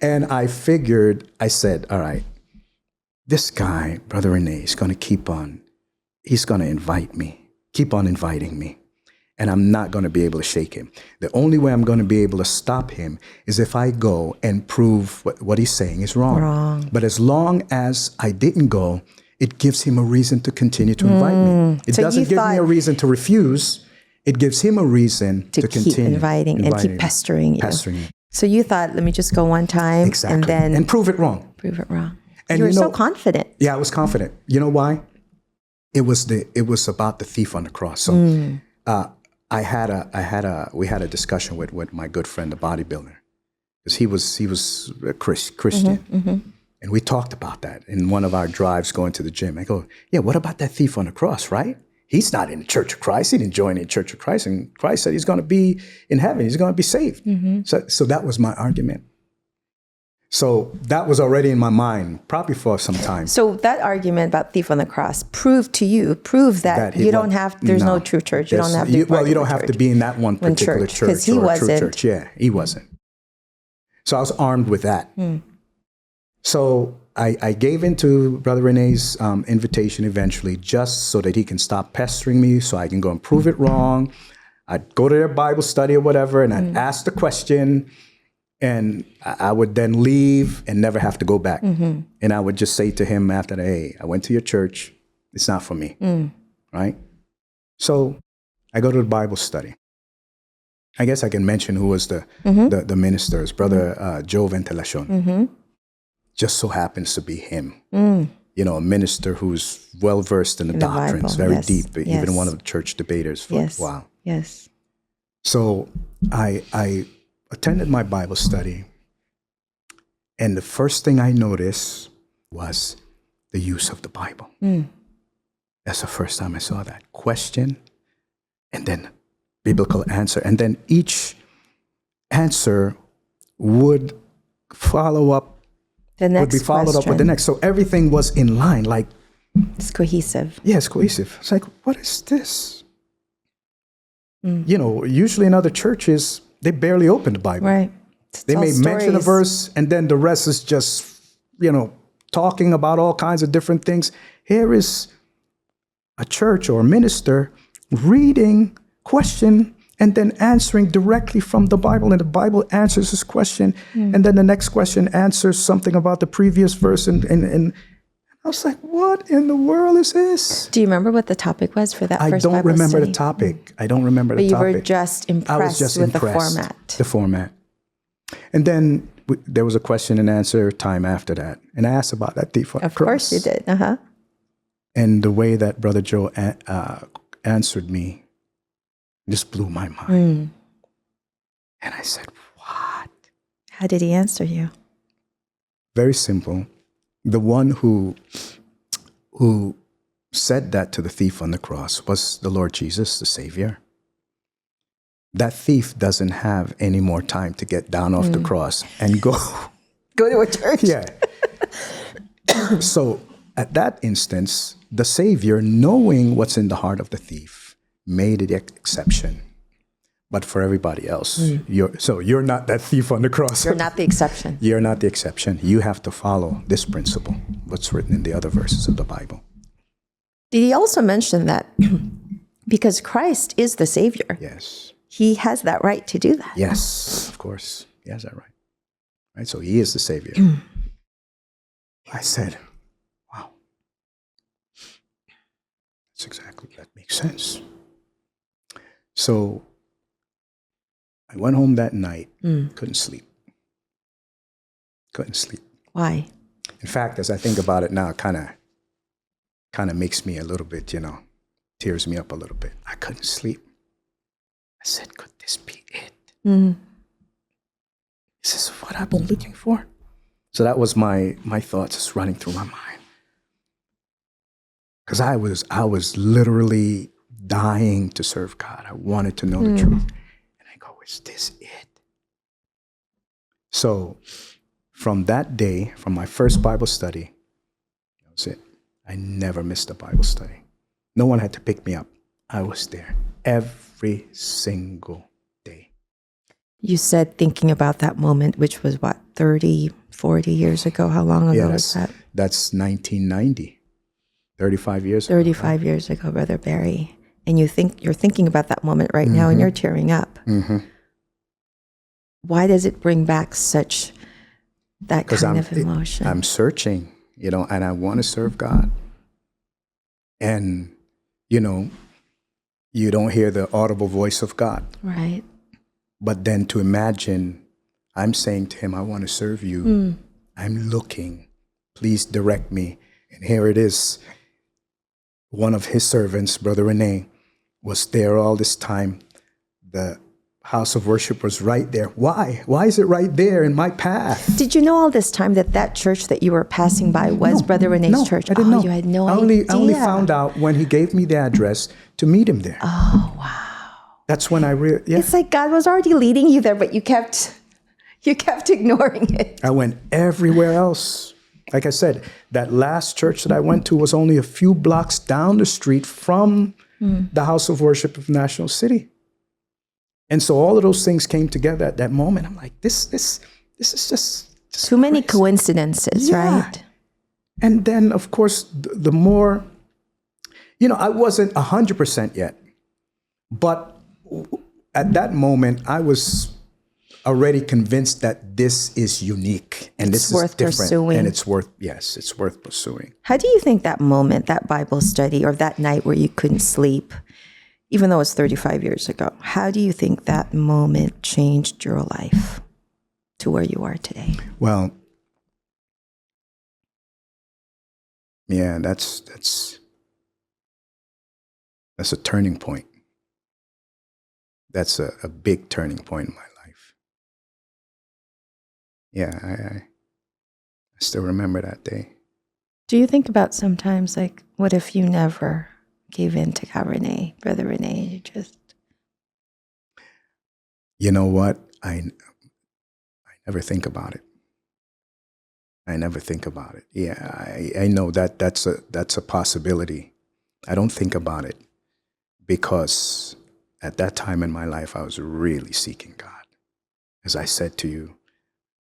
And I said, all right, this guy, Brother Rene, is going to he's going to keep on inviting me. And I'm not going to be able to shake him. The only way I'm going to be able to stop him is if I go and prove what he's saying is wrong. But as long as I didn't go, it gives him a reason to continue to invite me. It doesn't give me a reason to refuse. It gives him a reason to keep continue inviting and keep pestering you. So you thought, let me just go one time and prove it wrong. And you were so confident. Yeah, I was confident. You know why? It was about the thief on the cross. So we had a discussion with my good friend, the bodybuilder. because he was a Christian. And we talked about that in one of our drives going to the gym. I go, yeah, what about that thief on the cross, right? He's not in the Church of Christ. He didn't join the Church of Christ. And Christ said he's going to be in heaven. He's going to be saved. So that was my argument. So that was already in my mind, probably for some time. So that argument about thief on the cross proved that you don't have, there's no true church. You don't have to you don't have to be in that one particular church. Because he wasn't. True church. Yeah, he wasn't. So I was armed with that. So I gave in to Brother Rene's invitation eventually, just so that he can stop pestering me, so I can go and prove it wrong. I'd go to their Bible study or whatever, and I'd ask the question, and I would then leave and never have to go back. And I would just say to him after that, hey, I went to your church. It's not for me, right? So I go to the Bible study. I guess I can mention who was the ministers, Brother Joe Ventilacion. Just so happens to be him. You know, a minister who's well-versed in the doctrines, Bible. very deep, even one of the church debaters for a while. So I attended my Bible study, and the first thing I noticed was the use of the Bible. That's the first time I saw that. Question, and then biblical answer. And then each answer would follow up, would be followed up with the next. So everything was in line, like... It's cohesive. Yeah, it's cohesive. It's like, what is this? You know, usually in other churches, they barely open the Bible. Right. They may mention a verse, and then the rest is just, you know, talking about all kinds of different things. Here is a church or a minister reading, question, and then answering directly from the Bible. And the Bible answers this question, and then the next question answers something about the previous verse. And I was like, what in the world is this? Do you remember what the topic was for that first Bible study? I don't remember the topic. I don't remember the topic. But you were just impressed with the format. The format. And then there was a question and answer time after that. And I asked about that thief on the cross. Of course you did. And the way that Brother Joe answered me just blew my mind. And I said, what? How did he answer you? Very simple. The one who said that to the thief on the cross was the Lord Jesus, the Savior. That thief doesn't have any more time to get down off the cross and go to a church. Yeah. So at that instance, the Savior, knowing what's in the heart of the thief, made the exception. But for everybody else, you're not that thief on the cross. You're not the exception. You're not the exception. You have to follow this principle, what's written in the other verses of the Bible. Did he also mention that because Christ is the Savior? Yes. He has that right to do that. Yes, of course. He has that right. Right? So he is the Savior. I said, wow. That makes sense. So I went home that night, couldn't sleep. Why? In fact, as I think about it now, it kind of makes me a little bit, tears me up a little bit. I couldn't sleep. I said, could this be it? Is this what I've been looking for? So that was my thoughts just running through my mind. Because I was literally dying to serve God. I wanted to know the truth. And I go, is this it? So from that day, from my first Bible study, that was it. I never missed a Bible study. No one had to pick me up. I was there every single day. You said thinking about that moment, which was what, 30, 40 years ago? How long ago was that? That's 1990. 35 years ago. 35 years ago, Brother Barry. And you're thinking about that moment right now and you're tearing up. Why does it bring back that kind of emotion? I'm searching, and I want to serve God. And, you don't hear the audible voice of God. Right. But then to imagine, I'm saying to him, I want to serve you. I'm looking. Please direct me. And here it is. One of his servants, Brother Rene, was there all this time. The house of worship was right there. Why? Why is it right there in my path? Did you know all this time that church that you were passing by was Brother Rene's church? I didn't know. You had no I idea. only found out when he gave me the address to meet him there. Oh, wow. That's when I It's like God was already leading you there, but you kept ignoring it. I went everywhere else. Like I said, that last church that I went to was only a few blocks down the street from the house of worship of National City. And so all of those things came together at that moment. I'm like, this is just too many coincidences, right? And then, of course, the more, I wasn't 100% yet. But at that moment, I was already convinced that this is unique and this is different. Pursuing. And it's worth pursuing. How do you think that moment, that Bible study, or that night where you couldn't sleep, even though it's 35 years ago, how do you think that moment changed your life to where you are today? Well, yeah, that's a turning point. That's a big turning point in my life. Yeah, I still remember that day. Do you think about sometimes, like, what if you never gave in to God, Rene, Brother Rene? You just... You know what? I never think about it. I never think about it. Yeah, I know that's a possibility. I don't think about it because at that time in my life, I was really seeking God. As I said to you,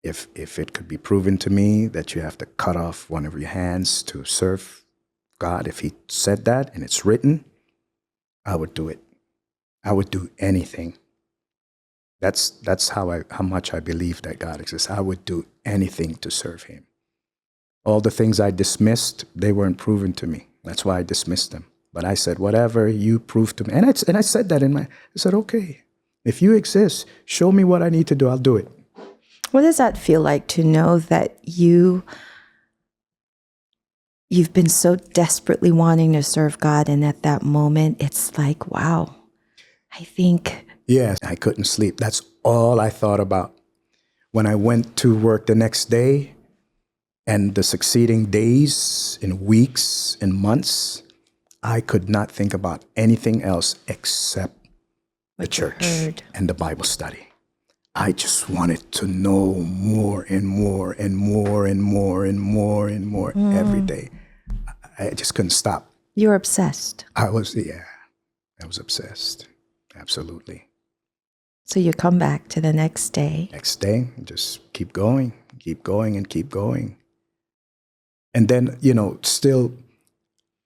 if it could be proven to me that you have to cut off one of your hands to serve God, if he said that and it's written, I would do it. I would do anything. That's how much I believe that God exists. I would do anything to serve him. All the things I dismissed, they weren't proven to me. That's why I dismissed them. But I said, whatever you prove to me. And I said that I said, okay, if you exist, show me what I need to do. I'll do it. What does that feel like to know that you've been so desperately wanting to serve God, and at that moment, it's like, wow, I think... Yes, I couldn't sleep. That's all I thought about. When I went to work the next day and the succeeding days and weeks and months, I could not think about anything else except the church and the Bible study. I just wanted to know more and more and more and more and more and more every day. I just couldn't stop. You're obsessed. I was obsessed. Absolutely. So you come back to the next day. Next day, just keep going and keep going. And then, still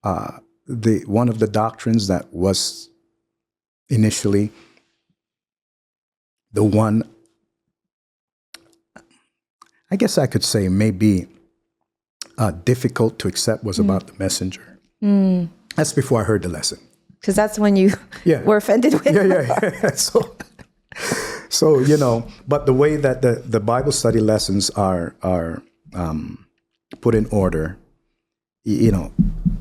one of the doctrines that was initially the one, I guess I could say maybe difficult to accept was about the messenger. That's before I heard the lesson. Because that's when you were offended with Yeah. So, but the way that the Bible study lessons are put in order,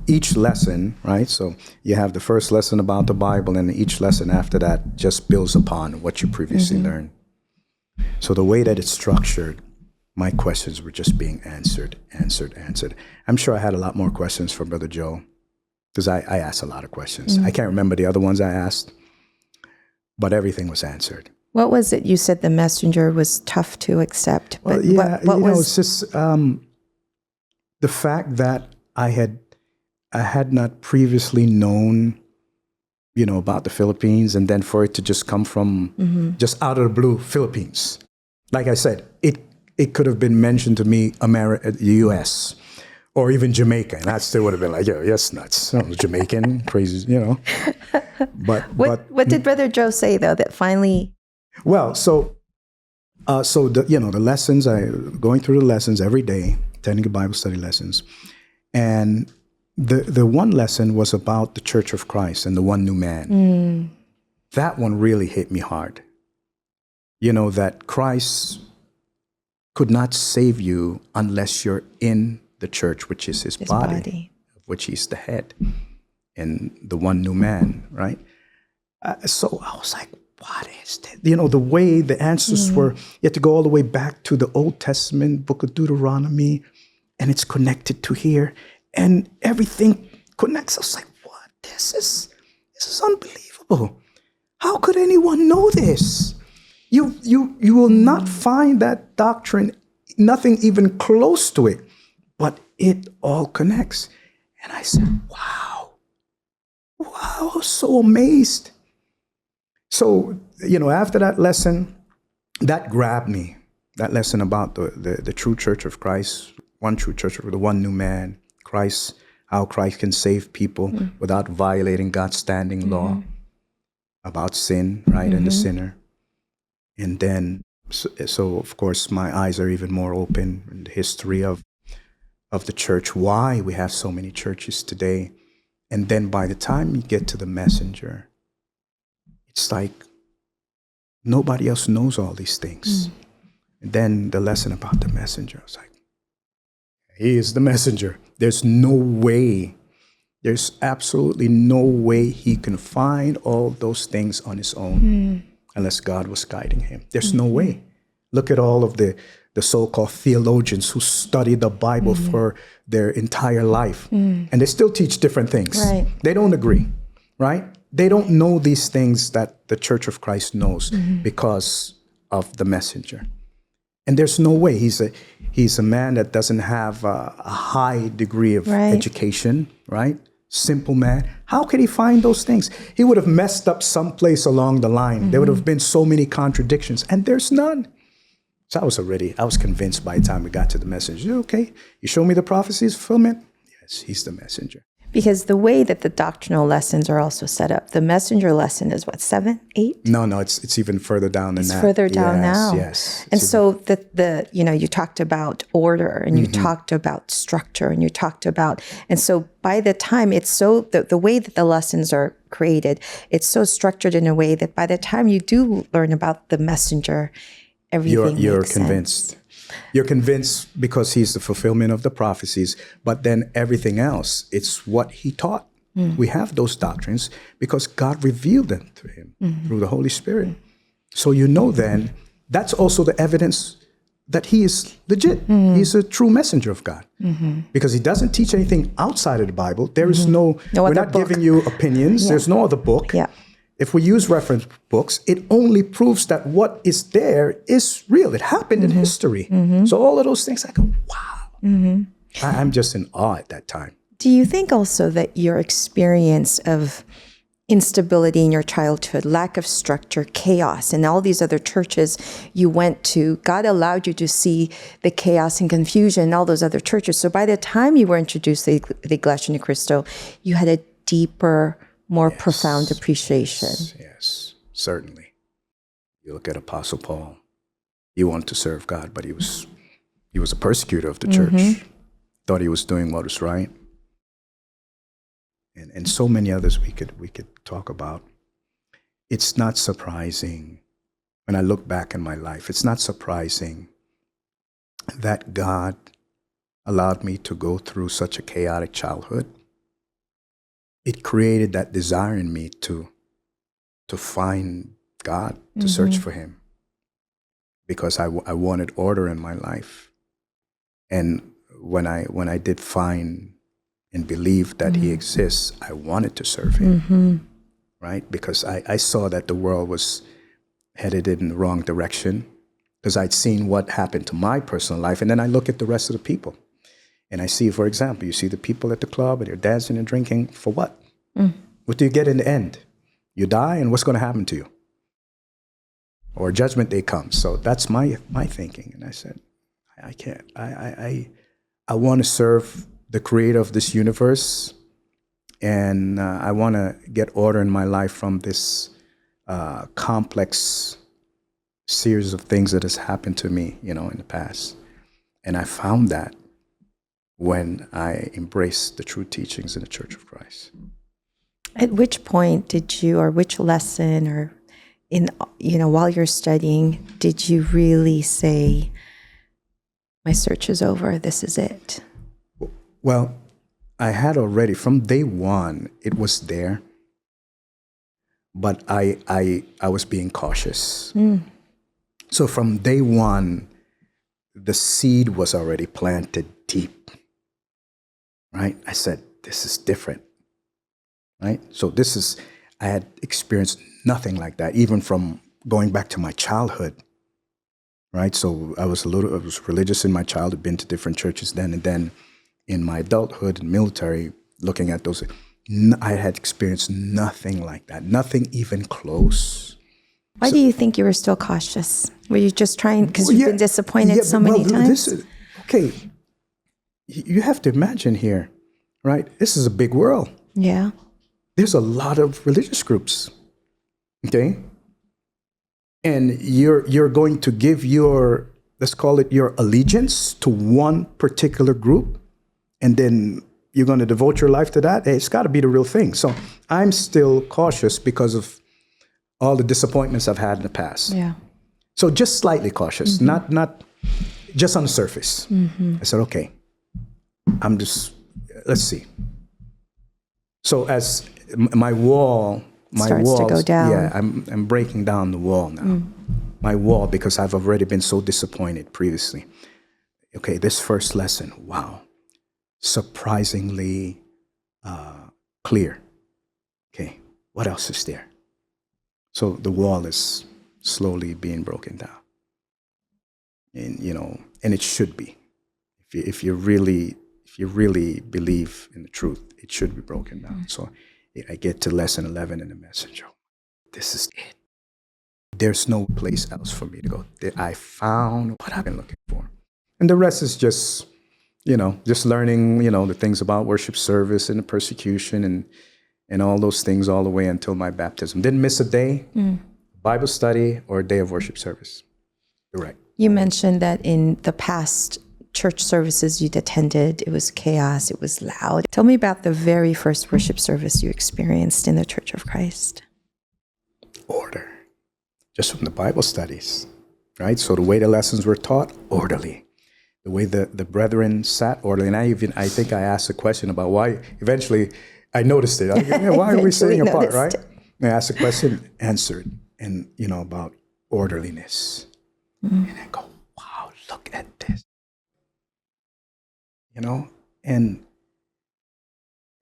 each lesson, right? So you have the first lesson about the Bible, and each lesson after that just builds upon what you previously learned. So the way that it's structured, my questions were just being answered. I'm sure I had a lot more questions from Brother Joe, because I asked a lot of questions. I can't remember the other ones I asked, but everything was answered. What was it? You said the messenger was tough to accept. But Well, it's just the fact that I had not previously known, about the Philippines, and then for it to just come from just out of the blue, Philippines. Like I said, it could have been mentioned to me, U.S. or even Jamaica, and I still would have been like, yo, yes, nuts. Jamaican, crazy, But what did Brother Joe say though that finally? Well, so the lessons, going through the lessons every day, attending the Bible study lessons, and the one lesson was about the Church of Christ and the one new man. That one really hit me hard. That Christ could not save you unless you're in the church, which is his body, of which he's the head, and the one new man, right? So I was like, what is that? You know, the way the answers were, you had to go all the way back to the Old Testament, book of Deuteronomy, and it's connected to here. And everything connects. I was like, what? This is unbelievable. How could anyone know this? You will not find that doctrine, nothing even close to it, but it all connects. And I said, wow, I was so amazed. So, after that lesson, that grabbed me, that lesson about the true church of Christ, one true church, the one new man, Christ, how Christ can save people without violating God's standing law about sin, right, and the sinner. And then, so of course, my eyes are even more open in the history of the church, why we have so many churches today. And then by the time you get to the messenger, it's like nobody else knows all these things. And then the lesson about the messenger, I was like, he is the messenger. There's no way, there's absolutely no way he can find all those things on his own unless God was guiding him. There's no way. Look at all of the so-called theologians who study the Bible for their entire life. And they still teach different things. Right. They don't agree, right? They don't know these things that the Church of Christ knows because of the messenger. And there's no way. He's a man that doesn't have a high degree of education, right? Simple man. How could he find those things? He would have messed up someplace along the line. There would have been so many contradictions, and there's none. So I was convinced by the time we got to the messenger. Okay, you show me the prophecies fulfillment? Yes, he's the messenger. Because the way that the doctrinal lessons are also set up, the messenger lesson is what, 7, 8? No, it's even further down than that. It's further down now. Yes. And so you talked about order, and you talked about structure, and you talked about, and so by the time it's so, the way that the lessons are created, it's so structured in a way that by the time you do learn about the messenger, everything you're makes convinced. sense. You're convinced because he's the fulfillment of the prophecies, but then everything else, it's what he taught. We have those doctrines because God revealed them to him through the Holy Spirit. So then, that's also the evidence that he is legit. He's a true messenger of God because he doesn't teach anything outside of the Bible. There is we're not giving you opinions. There's no other book. Yeah. If we use reference books, it only proves that what is there is real. It happened in history. So all of those things, I go, wow. I'm just in awe at that time. Do you think also that your experience of instability in your childhood, lack of structure, chaos, and all these other churches you went to, God allowed you to see the chaos and confusion in all those other churches. So by the time you were introduced to the Iglesia Ni Cristo, you had a deeper, more profound appreciation. Yes, certainly. You look at Apostle Paul. He wanted to serve God, but he was a persecutor of the church. Thought he was doing what was right. And so many others we could talk about. It's not surprising when I look back in my life. It's not surprising that God allowed me to go through such a chaotic childhood. It created that desire in me to find God, to search for him, because I wanted order in my life. And when I did find and believe that he exists, I wanted to serve him, right? Because I saw that the world was headed in the wrong direction, because I'd seen what happened to my personal life. And then I look at the rest of the people. And I see, for example, you see the people at the club and they're dancing and drinking for what? What do you get in the end? You die, and what's going to happen to you? Or judgment day comes. So that's my thinking. And I said, I can't. I want to serve the creator of this universe, and I want to get order in my life from this complex series of things that has happened to me, in the past. And I found that when I embraced the true teachings in the Church of Christ. At which point did you, or which lesson, or while you're studying, did you really say, my search is over, this is it? Well, I had already, from day one, it was there. but I was being cautious. So from day one, the seed was already planted deep, right? I said, this is different, right? So I had experienced nothing like that, even from going back to my childhood, right? So I was religious in my childhood, been to different churches then, and then in my adulthood and military, looking at those, I had experienced nothing like that, nothing even close. Why do you think you were still cautious? Were you just trying, because you've been disappointed so many times? Okay, you have to imagine here, right? This is a big world. Yeah. There's a lot of religious groups, okay? And you're going to give your, let's call it your allegiance to one particular group, and then you're going to devote your life to that? Hey, it's got to be the real thing. So I'm still cautious because of all the disappointments I've had in the past. Yeah. So just slightly cautious, not just on the surface. I said, okay, let's see. So as my wall Starts to go down. Yeah, I'm breaking down the wall now. My wall, because I've already been so disappointed previously. Okay, this first lesson, wow, surprisingly clear. Okay, what else is there? So the wall is slowly being broken down. And, and it should be. If you really believe in the truth, it should be broken down. So I get to lesson 11 in the messenger. This is it. There's no place else for me to go. I found what I've been looking for. And the rest is just, just learning, the things about worship service and the persecution and all those things all the way until my baptism. Didn't miss a day, Bible study, or a day of worship service. You're right. You mentioned that in the past church services you'd attended, it was chaos, it was loud. Tell me about the very first worship service you experienced in the Church of Christ. Order. Just from the Bible studies, right? So the way the lessons were taught, orderly. The way the brethren sat, orderly. And I think I asked a question about why, eventually, I noticed it. Why are we sitting apart, right? And I asked a question, answered, and, about orderliness. And I go, wow, look at this.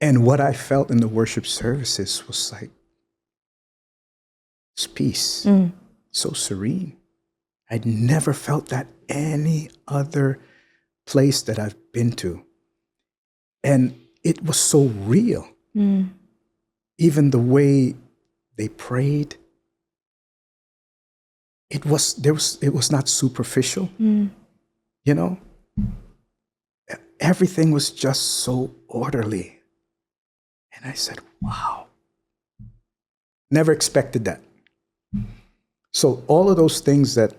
And what I felt in the worship services was like, it's peace, so serene. I'd never felt that any other place that I've been to. And it was so real. Even the way they prayed, it was not superficial. Everything was just so orderly. And I said, wow. Never expected that. So all of those things that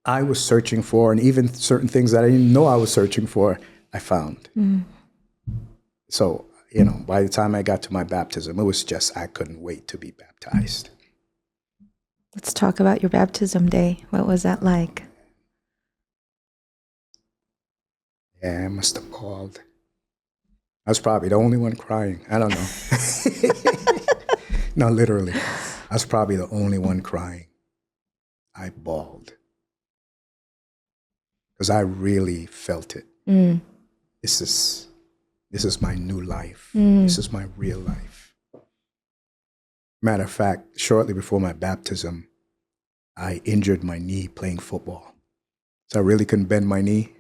I was searching for, and even certain things that I didn't know I was searching for, I found. So, by the time I got to my baptism, it was just, I couldn't wait to be baptized. Let's talk about your baptism day. What was that like? Yeah, I must have bawled. I was probably the only one crying. I don't know. No, literally. I was probably the only one crying. I bawled. Because I really felt it. This is my new life. This is my real life. Matter of fact, shortly before my baptism, I injured my knee playing football. So I really couldn't bend my knee.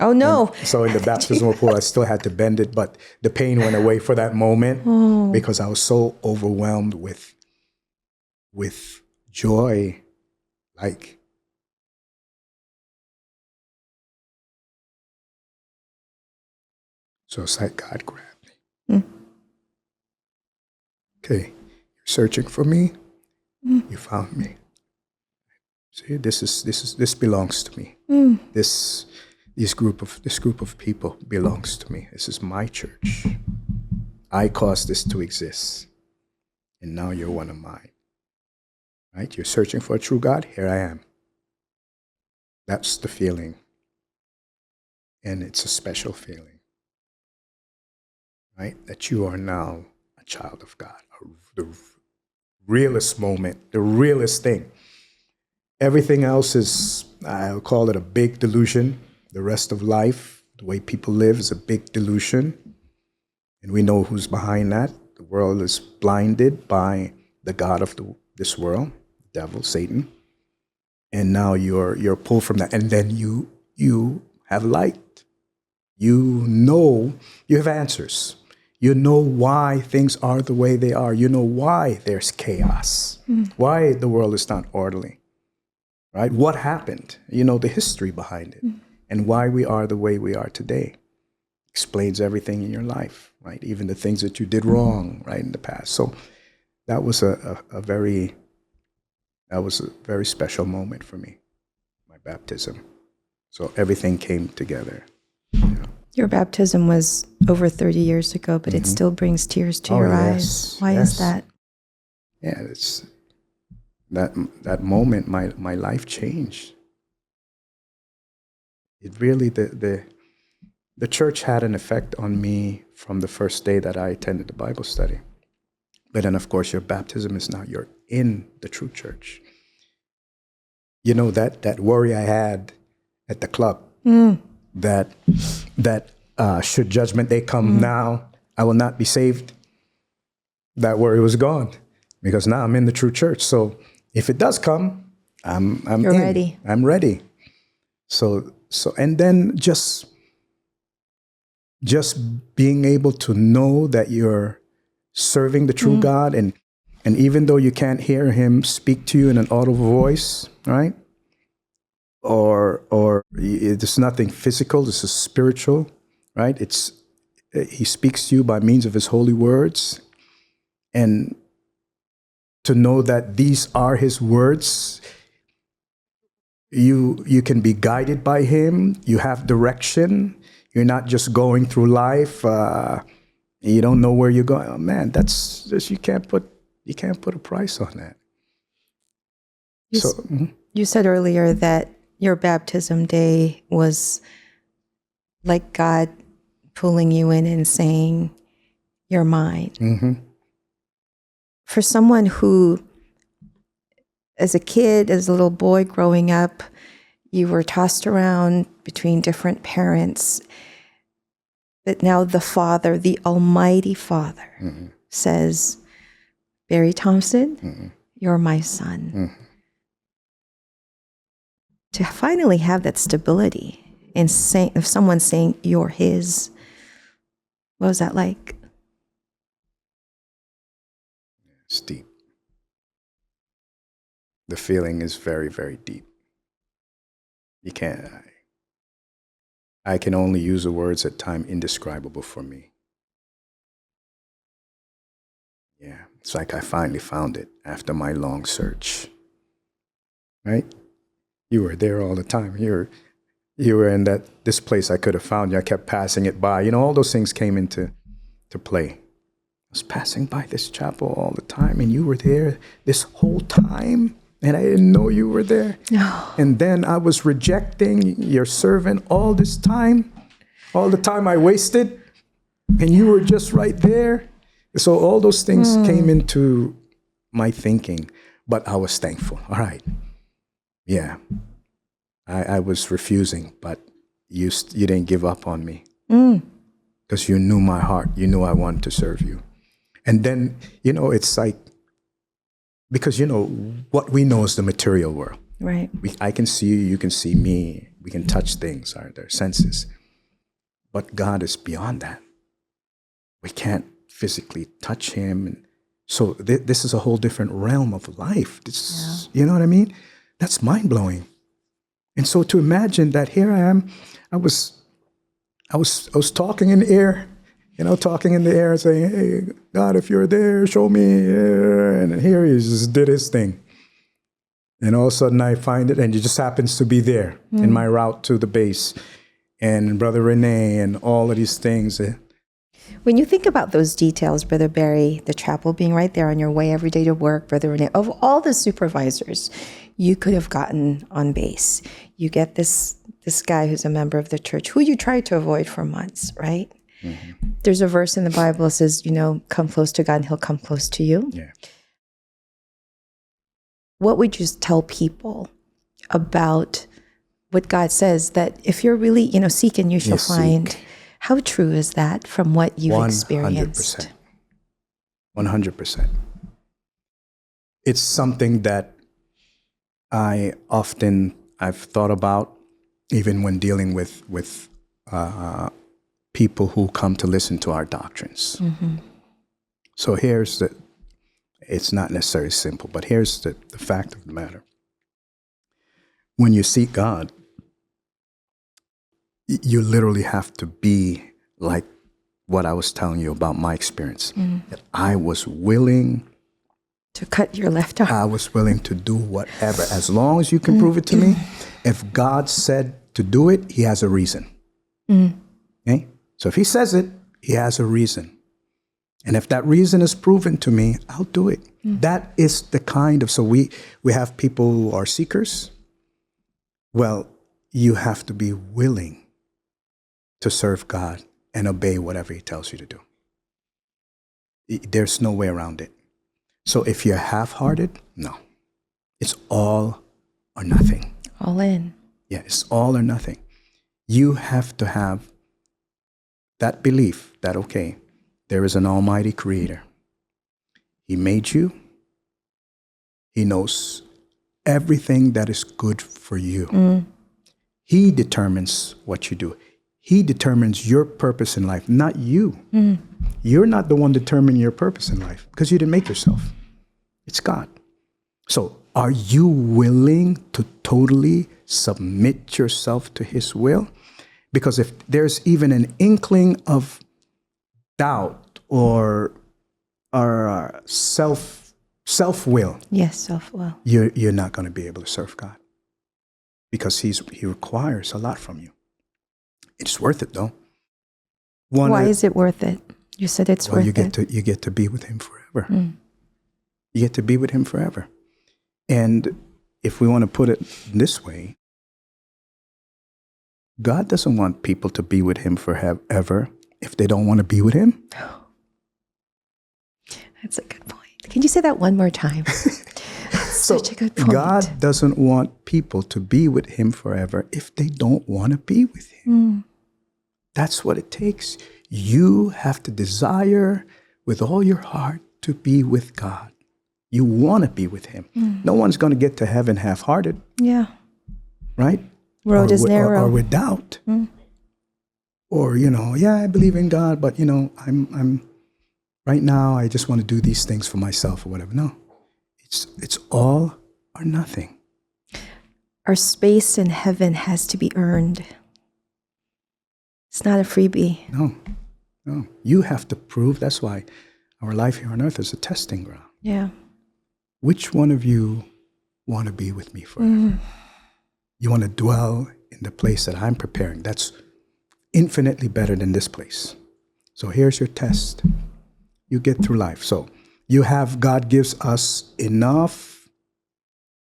Oh, no. And so in the baptismal pool, I still had to bend it, but the pain went away for that moment because I was so overwhelmed with joy. Like, so it's like God grabbed me. Okay, you're searching for me. You found me. See, this belongs to me. This group of people belongs to me. This is my church. I caused this to exist, and now you're one of mine. Right? You're searching for a true God. Here I am. That's the feeling, and it's a special feeling. Right? That you are now a child of God, the realest moment, the realest thing. Everything else is, I'll call it a big delusion. The rest of life, the way people live, is a big delusion. And we know who's behind that. The world is blinded by the god of this world, the devil, Satan. And now you're pulled from that. And then you have light. You know, you have answers. You know why things are the way they are. You know why there's chaos, why the world is not orderly, right? What happened? You know the history behind it, and why we are the way we are today. Explains everything in your life, right? Even the things that you did wrong, right, in the past. So that was a very special moment for me, my baptism. So everything came together. Your baptism was over 30 years ago, but it still brings tears to your eyes. Why is that? Yeah, it's that moment. My life changed. It really the church had an effect on me from the first day that I attended the Bible study. But then, of course, your baptism is now you're in the true church. You know that worry I had at the club. That should judgment day come now, I will not be saved. That worry was gone because now I'm in the true church. So if it does come, You're ready. I'm ready. So and then just being able to know that you're serving the true God, and even though you can't hear him speak to you in an audible voice, right? Or it's nothing physical, this is spiritual, right? He speaks to you by means of his holy words. And to know that these are his words, you can be guided by him, you have direction, you're not just going through life, you don't know where you're going. Oh, man, that's just, you can't put a price on that. You said earlier that your baptism day was like God pulling you in and saying, "You're mine." For someone who, as a kid, as a little boy growing up, you were tossed around between different parents, but now the Father, the Almighty Father, says, "Barry Thompson, you're my son." To finally have that stability and if someone saying you're his, what was that like? It's deep. The feeling is very, very deep. You can't, I can only use the words at time indescribable for me. Yeah, it's like I finally found it after my long search, right? You were there all the time. You were in this place I could have found you. I kept passing it by. You know, all those things came into play. I was passing by this chapel all the time, and you were there this whole time, and I didn't know you were there. No. And then I was rejecting your servant all this time, all the time I wasted, and you were just right there. So all those things came into my thinking, but I was thankful. All right. Yeah, I was refusing, but you didn't give up on me because you knew my heart. You knew I wanted to serve you. And then, you know, it's like, because, you know, what we know is the material world. Right. I can see you, you can see me. We can touch things, our senses. But God is beyond that. We can't physically touch him. And so this is a whole different realm of life. You know what I mean? That's mind-blowing. And so to imagine that here I am, I was talking in the air, talking in the air, saying, "Hey, God, if you're there, show me." And here he just did his thing. And all of a sudden I find it, and it just happens to be there in my route to the base. And Brother Rene and all of these things. When you think about those details, Brother Barry, the chapel being right there on your way every day to work, Brother Rene, of all the supervisors you could have gotten on base, you get this guy who's a member of the church who you tried to avoid for months, right? There's a verse in the Bible that says, come close to God and he'll come close to you. Yeah. what would you tell people about what God says, that if you're really, seeking, you shall find? seek. How true is that from what you've experienced? 100%. It's something that I've thought about, even when dealing with people who come to listen to our doctrines. Mm-hmm. So it's not necessarily simple, but here's the fact of the matter. When you seek God, you literally have to be like what I was telling you about my experience. That I was willing to cut your left arm. I was willing to do whatever, as long as you can prove it to me. If God said to do it, he has a reason. Okay? So if he says it, he has a reason. And if that reason is proven to me, I'll do it. That is the kind of, so we have people who are seekers. Well, you have to be willing to serve God and obey whatever he tells you to do. There's no way around it. So if you're half-hearted, no. It's all or nothing. All in. Yeah, it's all or nothing. You have to have that belief that, okay, there is an almighty creator. He made you. He knows everything that is good for you. He determines what you do. He determines your purpose in life, not you. You're not the one determining your purpose in life because you didn't make yourself. It's God. So are you willing to totally submit yourself to his will? Because if there's even an inkling of doubt or self-will, Yes, self-will. you're not going to be able to serve God because he requires a lot from you. It's worth it, though. Why is it worth it? You said it's worth it. You get to be with him forever. You get to be with him forever. And if we want to put it this way, God doesn't want people to be with him forever if they don't want to be with him. That's a good point. Can you say that one more time? Such a good point. God doesn't want people to be with him forever if they don't want to be with him. That's what it takes. You have to desire with all your heart to be with God. You want to be with him. No one's going to get to heaven half-hearted. Yeah. Right? Road is narrow. Or with doubt. Or, I believe in God, but, I'm right now, I just want to do these things for myself or whatever. No. It's all or nothing. Our space in heaven has to be earned. It's not a freebie. No. You have to prove. That's why our life here on earth is a testing ground. Yeah. Which one of you want to be with me forever? You want to dwell in the place that I'm preparing. That's infinitely better than this place. So here's your test. You get through life. So God gives us enough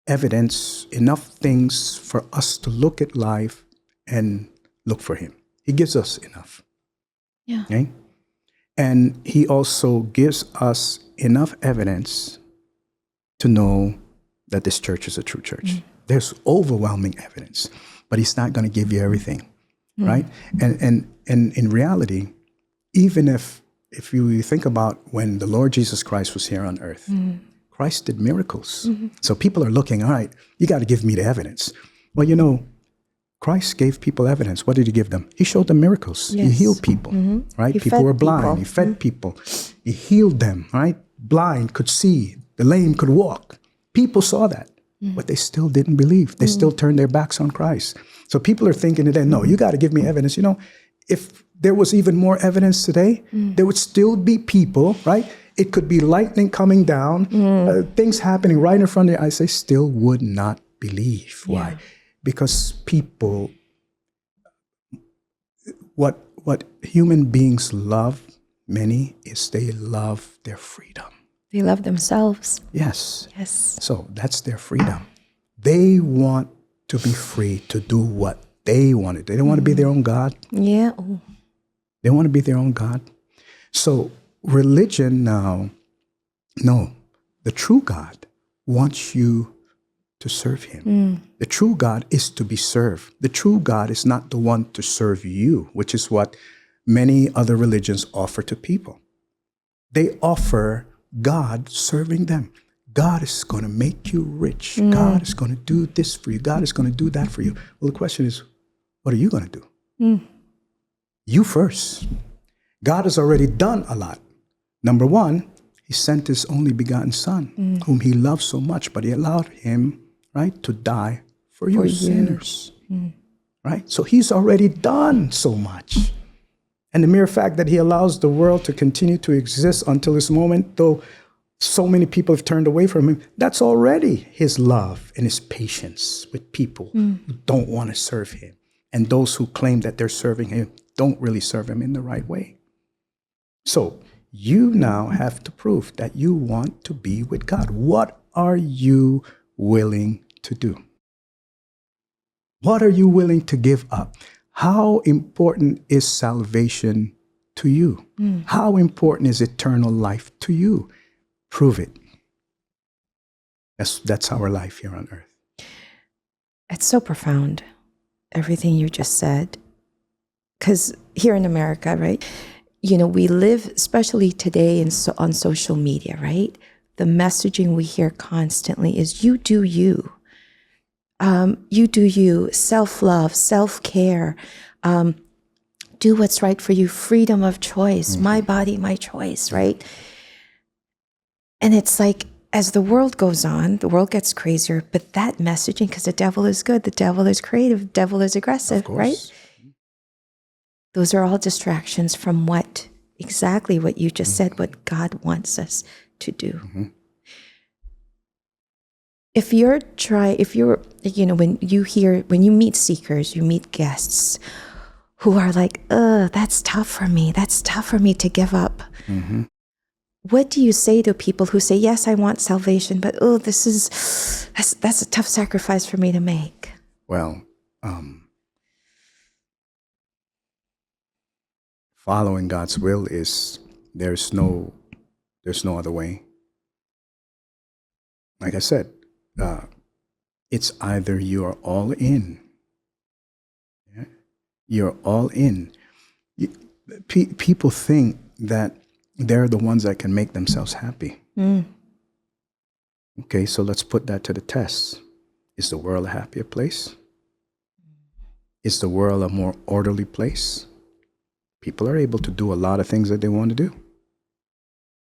evidence, enough things for us to look at life and look for him. He gives us enough. Yeah. Okay? And he also gives us enough evidence to know that this church is a true church. There's overwhelming evidence, but he's not going to give you everything, right? And in reality, even if you think about when the Lord Jesus Christ was here on earth, Christ did miracles. So people are looking, all right, you got to give me the evidence. Well, Christ gave people evidence. What did he give them? He showed them miracles. Yes. He healed people, right? People were blind. People. He fed people. He healed them, right? Blind could see. The lame could walk. People saw that, but they still didn't believe. They still turned their backs on Christ. So people are thinking today, no, you got to give me evidence. If there was even more evidence today, there would still be people, right? It could be lightning coming down, things happening right in front of their eyes. They still would not believe. Why? Because people, what human beings love many is they love their freedom. They love themselves. Yes. Yes. So that's their freedom. They want to be free to do what they want to do. They don't want to be their own God. Yeah. They want to be their own God. So religion now, no, the true God wants you to serve him. The true God is to be served. The true God is not the one to serve you, which is what many other religions offer to people. They offer God serving them. God is going to make you rich. God is going to do this for you. God is going to do that for you. Well, the question is, what are you going to do? You first. God has already done a lot. Number one, he sent his only begotten son, whom he loved so much, but he allowed him, right, to die for you sinners. Right? So he's already done so much. And the mere fact that he allows the world to continue to exist until this moment, though so many people have turned away from him, that's already his love and his patience with people who don't want to serve him. And those who claim that they're serving him don't really serve him in the right way. So you now have to prove that you want to be with God. What are you willing to do? What are you willing to give up? How important is salvation to you? How important is eternal life to you? Prove it. That's our life here on earth. It's so profound, everything you just said. Because here in America, right, we live, especially today on social media, right? The messaging we hear constantly is you do you. You do you, self-love, self-care, do what's right for you, freedom of choice, my body, my choice, right? And it's like, as the world goes on, the world gets crazier, but that messaging, because the devil is good, the devil is creative, the devil is aggressive, right? Those are all distractions from exactly what you just said, what God wants us to do. When you meet seekers, you meet guests who are like, that's tough for me. That's tough for me to give up. What do you say to people who say, yes, I want salvation, but that's a tough sacrifice for me to make? Well, following God's will is there's no other way. Like I said, it's either you are all in. Yeah? You're all in. People think that they're the ones that can make themselves happy. Okay, so let's put that to the test. Is the world a happier place? Is the world a more orderly place? People are able to do a lot of things that they want to do.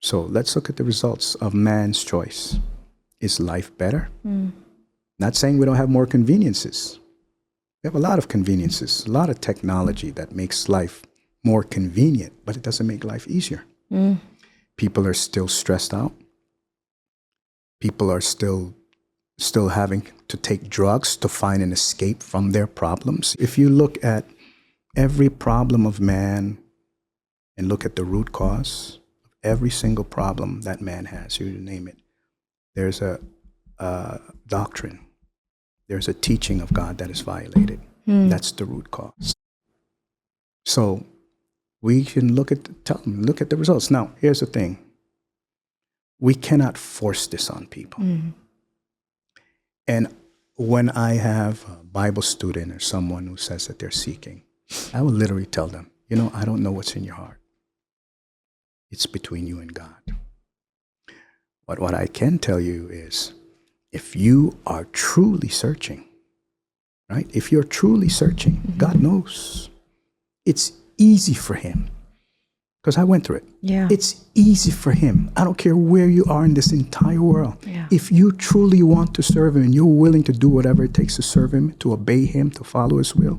So let's look at the results of man's choice. Is life better? Not saying we don't have more conveniences. We have a lot of conveniences, a lot of technology that makes life more convenient, but it doesn't make life easier. People are still stressed out. People are still having to take drugs to find an escape from their problems. If you look at every problem of man and look at the root cause of every single problem that man has, you name it, there's a doctrine. There's a teaching of God that is violated. That's the root cause. So we can look at the results. Now, here's the thing. We cannot force this on people. And when I have a Bible student or someone who says that they're seeking, I will literally tell them, I don't know what's in your heart. It's between you and God. But what I can tell you is, if you are truly searching, right? If you're truly searching, God knows. It's easy for him. Because I went through it. Yeah. It's easy for him. I don't care where you are in this entire world. Yeah. If you truly want to serve him and you're willing to do whatever it takes to serve him, to obey him, to follow his will,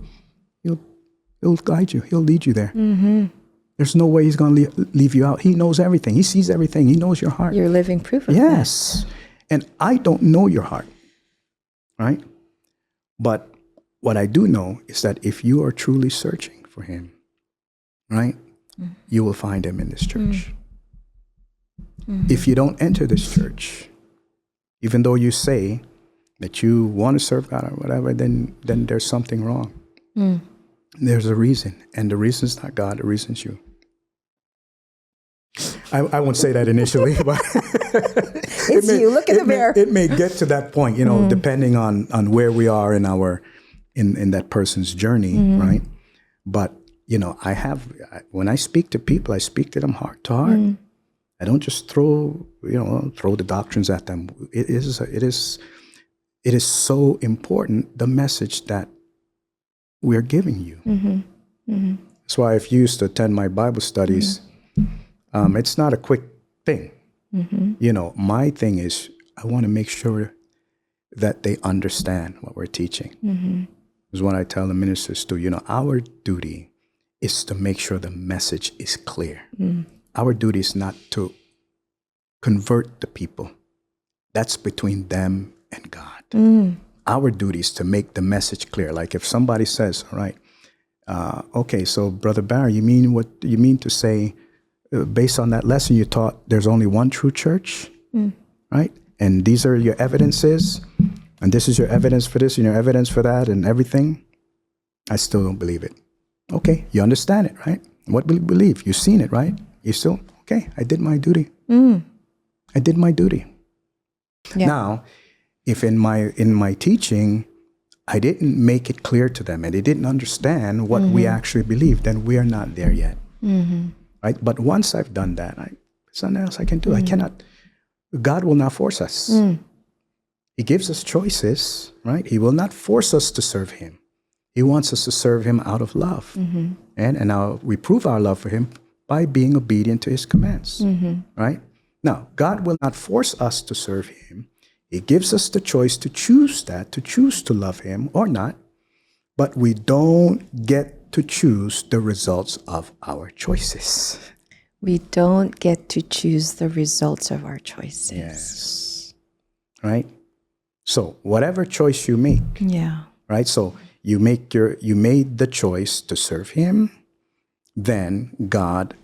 he'll guide you. He'll lead you there. There's no way he's going to leave you out. He knows everything. He sees everything. He knows your heart. You're living proof of that. Yes. And I don't know your heart, right? But what I do know is that if you are truly searching for him, right, you will find him in this church. If you don't enter this church, even though you say that you want to serve God or whatever, then there's something wrong. There's a reason. And the reason is not God, the reason is you. I won't say that initially, but It's you. Look in the mirror. It may get to that point, depending on where we are in that person's journey, right? But when I speak to people, I speak to them heart to heart. I don't just throw the doctrines at them. It is so important, the message that we're giving you. That's why if you used to attend my Bible studies, it's not a quick thing. My thing is I want to make sure that they understand what we're teaching. Because when I tell the ministers too, our duty is to make sure the message is clear. Our duty is not to convert the people. That's between them and God. Our duty is to make the message clear. Like if somebody says, all right, okay, so Brother Barry, you mean to say, based on that lesson you taught, there's only one true church, right? And these are your evidences, and this is your evidence for this and your evidence for that and everything. I still don't believe it. Okay, you understand it, right? What do you believe? You've seen it, right? You still, okay, I did my duty. I did my duty. Yeah. Now, if in my teaching, I didn't make it clear to them and they didn't understand what we actually believe, then we are not there yet. Right? But once I've done that, there's nothing else I can do. I cannot, God will not force us. He gives us choices, right? He will not force us to serve him. He wants us to serve him out of love. And now we prove our love for him by being obedient to his commands, right? Now, God will not force us to serve him. He gives us the choice to choose to love him or not, but we don't get to choose the results of our choices. We don't get to choose the results of our choices. Yes. Right? So whatever choice you make, right? So you made the choice to serve him, then God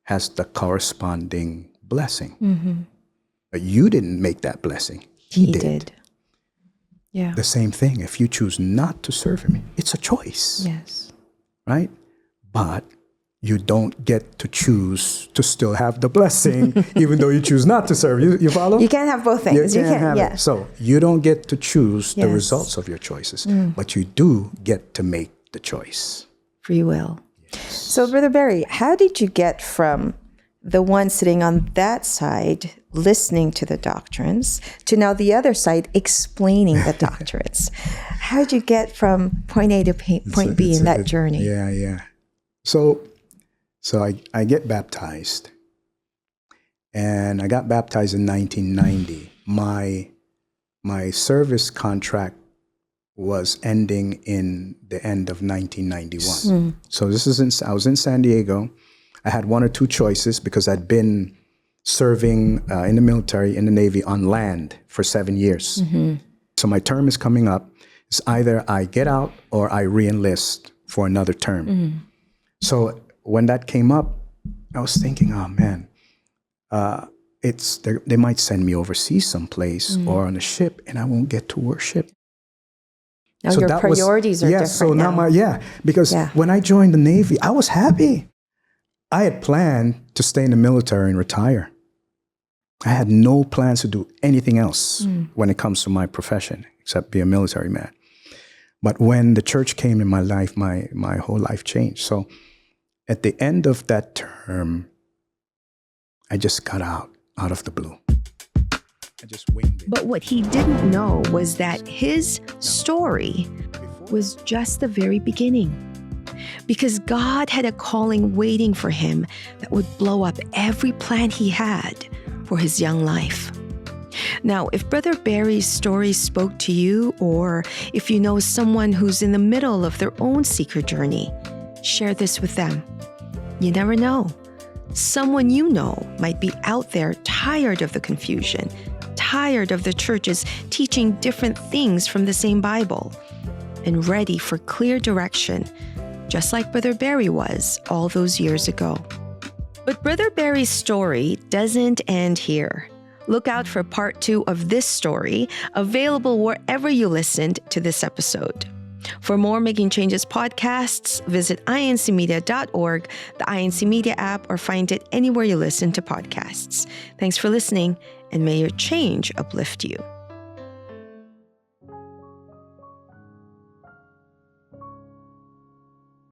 has the corresponding blessing. But you didn't make that blessing. He did. Yeah. The same thing. If you choose not to serve him, it's a choice. Yes. Right? But you don't get to choose to still have the blessing, even though you choose not to serve. You follow? You can't have both things. You can't have it. So you don't get to choose the results of your choices, but you do get to make the choice. Free will. Yes. So, Brother Barry, how did you get from the one sitting on that side, listening to the doctrines, to now the other side explaining the doctrines? How did you get from point A to point B in that journey? Yeah. So I get baptized, and I got baptized in 1990. My service contract was ending in the end of 1991. So I was in San Diego. I had one or two choices because I'd been serving in the military, in the Navy, on land for 7 years. So my term is coming up. It's either I get out or I re-enlist for another term. So when that came up, I was thinking, oh man, they might send me overseas someplace or on a ship, and I won't get to worship. Now so your priorities are different. So now because when I joined the Navy, I was happy. I had planned to stay in the military and retire. I had no plans to do anything else when it comes to my profession, except be a military man. But when the church came in my life, my whole life changed. So at the end of that term, I just got out of the blue. I just winged it. But what he didn't know was that his story was just the very beginning. Because God had a calling waiting for him that would blow up every plan he had for his young life. Now, if Brother Barry's story spoke to you, or if you know someone who's in the middle of their own seeker journey, share this with them. You never know. Someone you know might be out there tired of the confusion, tired of the churches teaching different things from the same Bible, and ready for clear direction, just like Brother Barry was all those years ago. But Brother Barry's story doesn't end here. Look out for part 2 of this story, available wherever you listened to this episode. For more Making Changes podcasts, visit incmedia.org, the INC Media app, or find it anywhere you listen to podcasts. Thanks for listening, and may your change uplift you.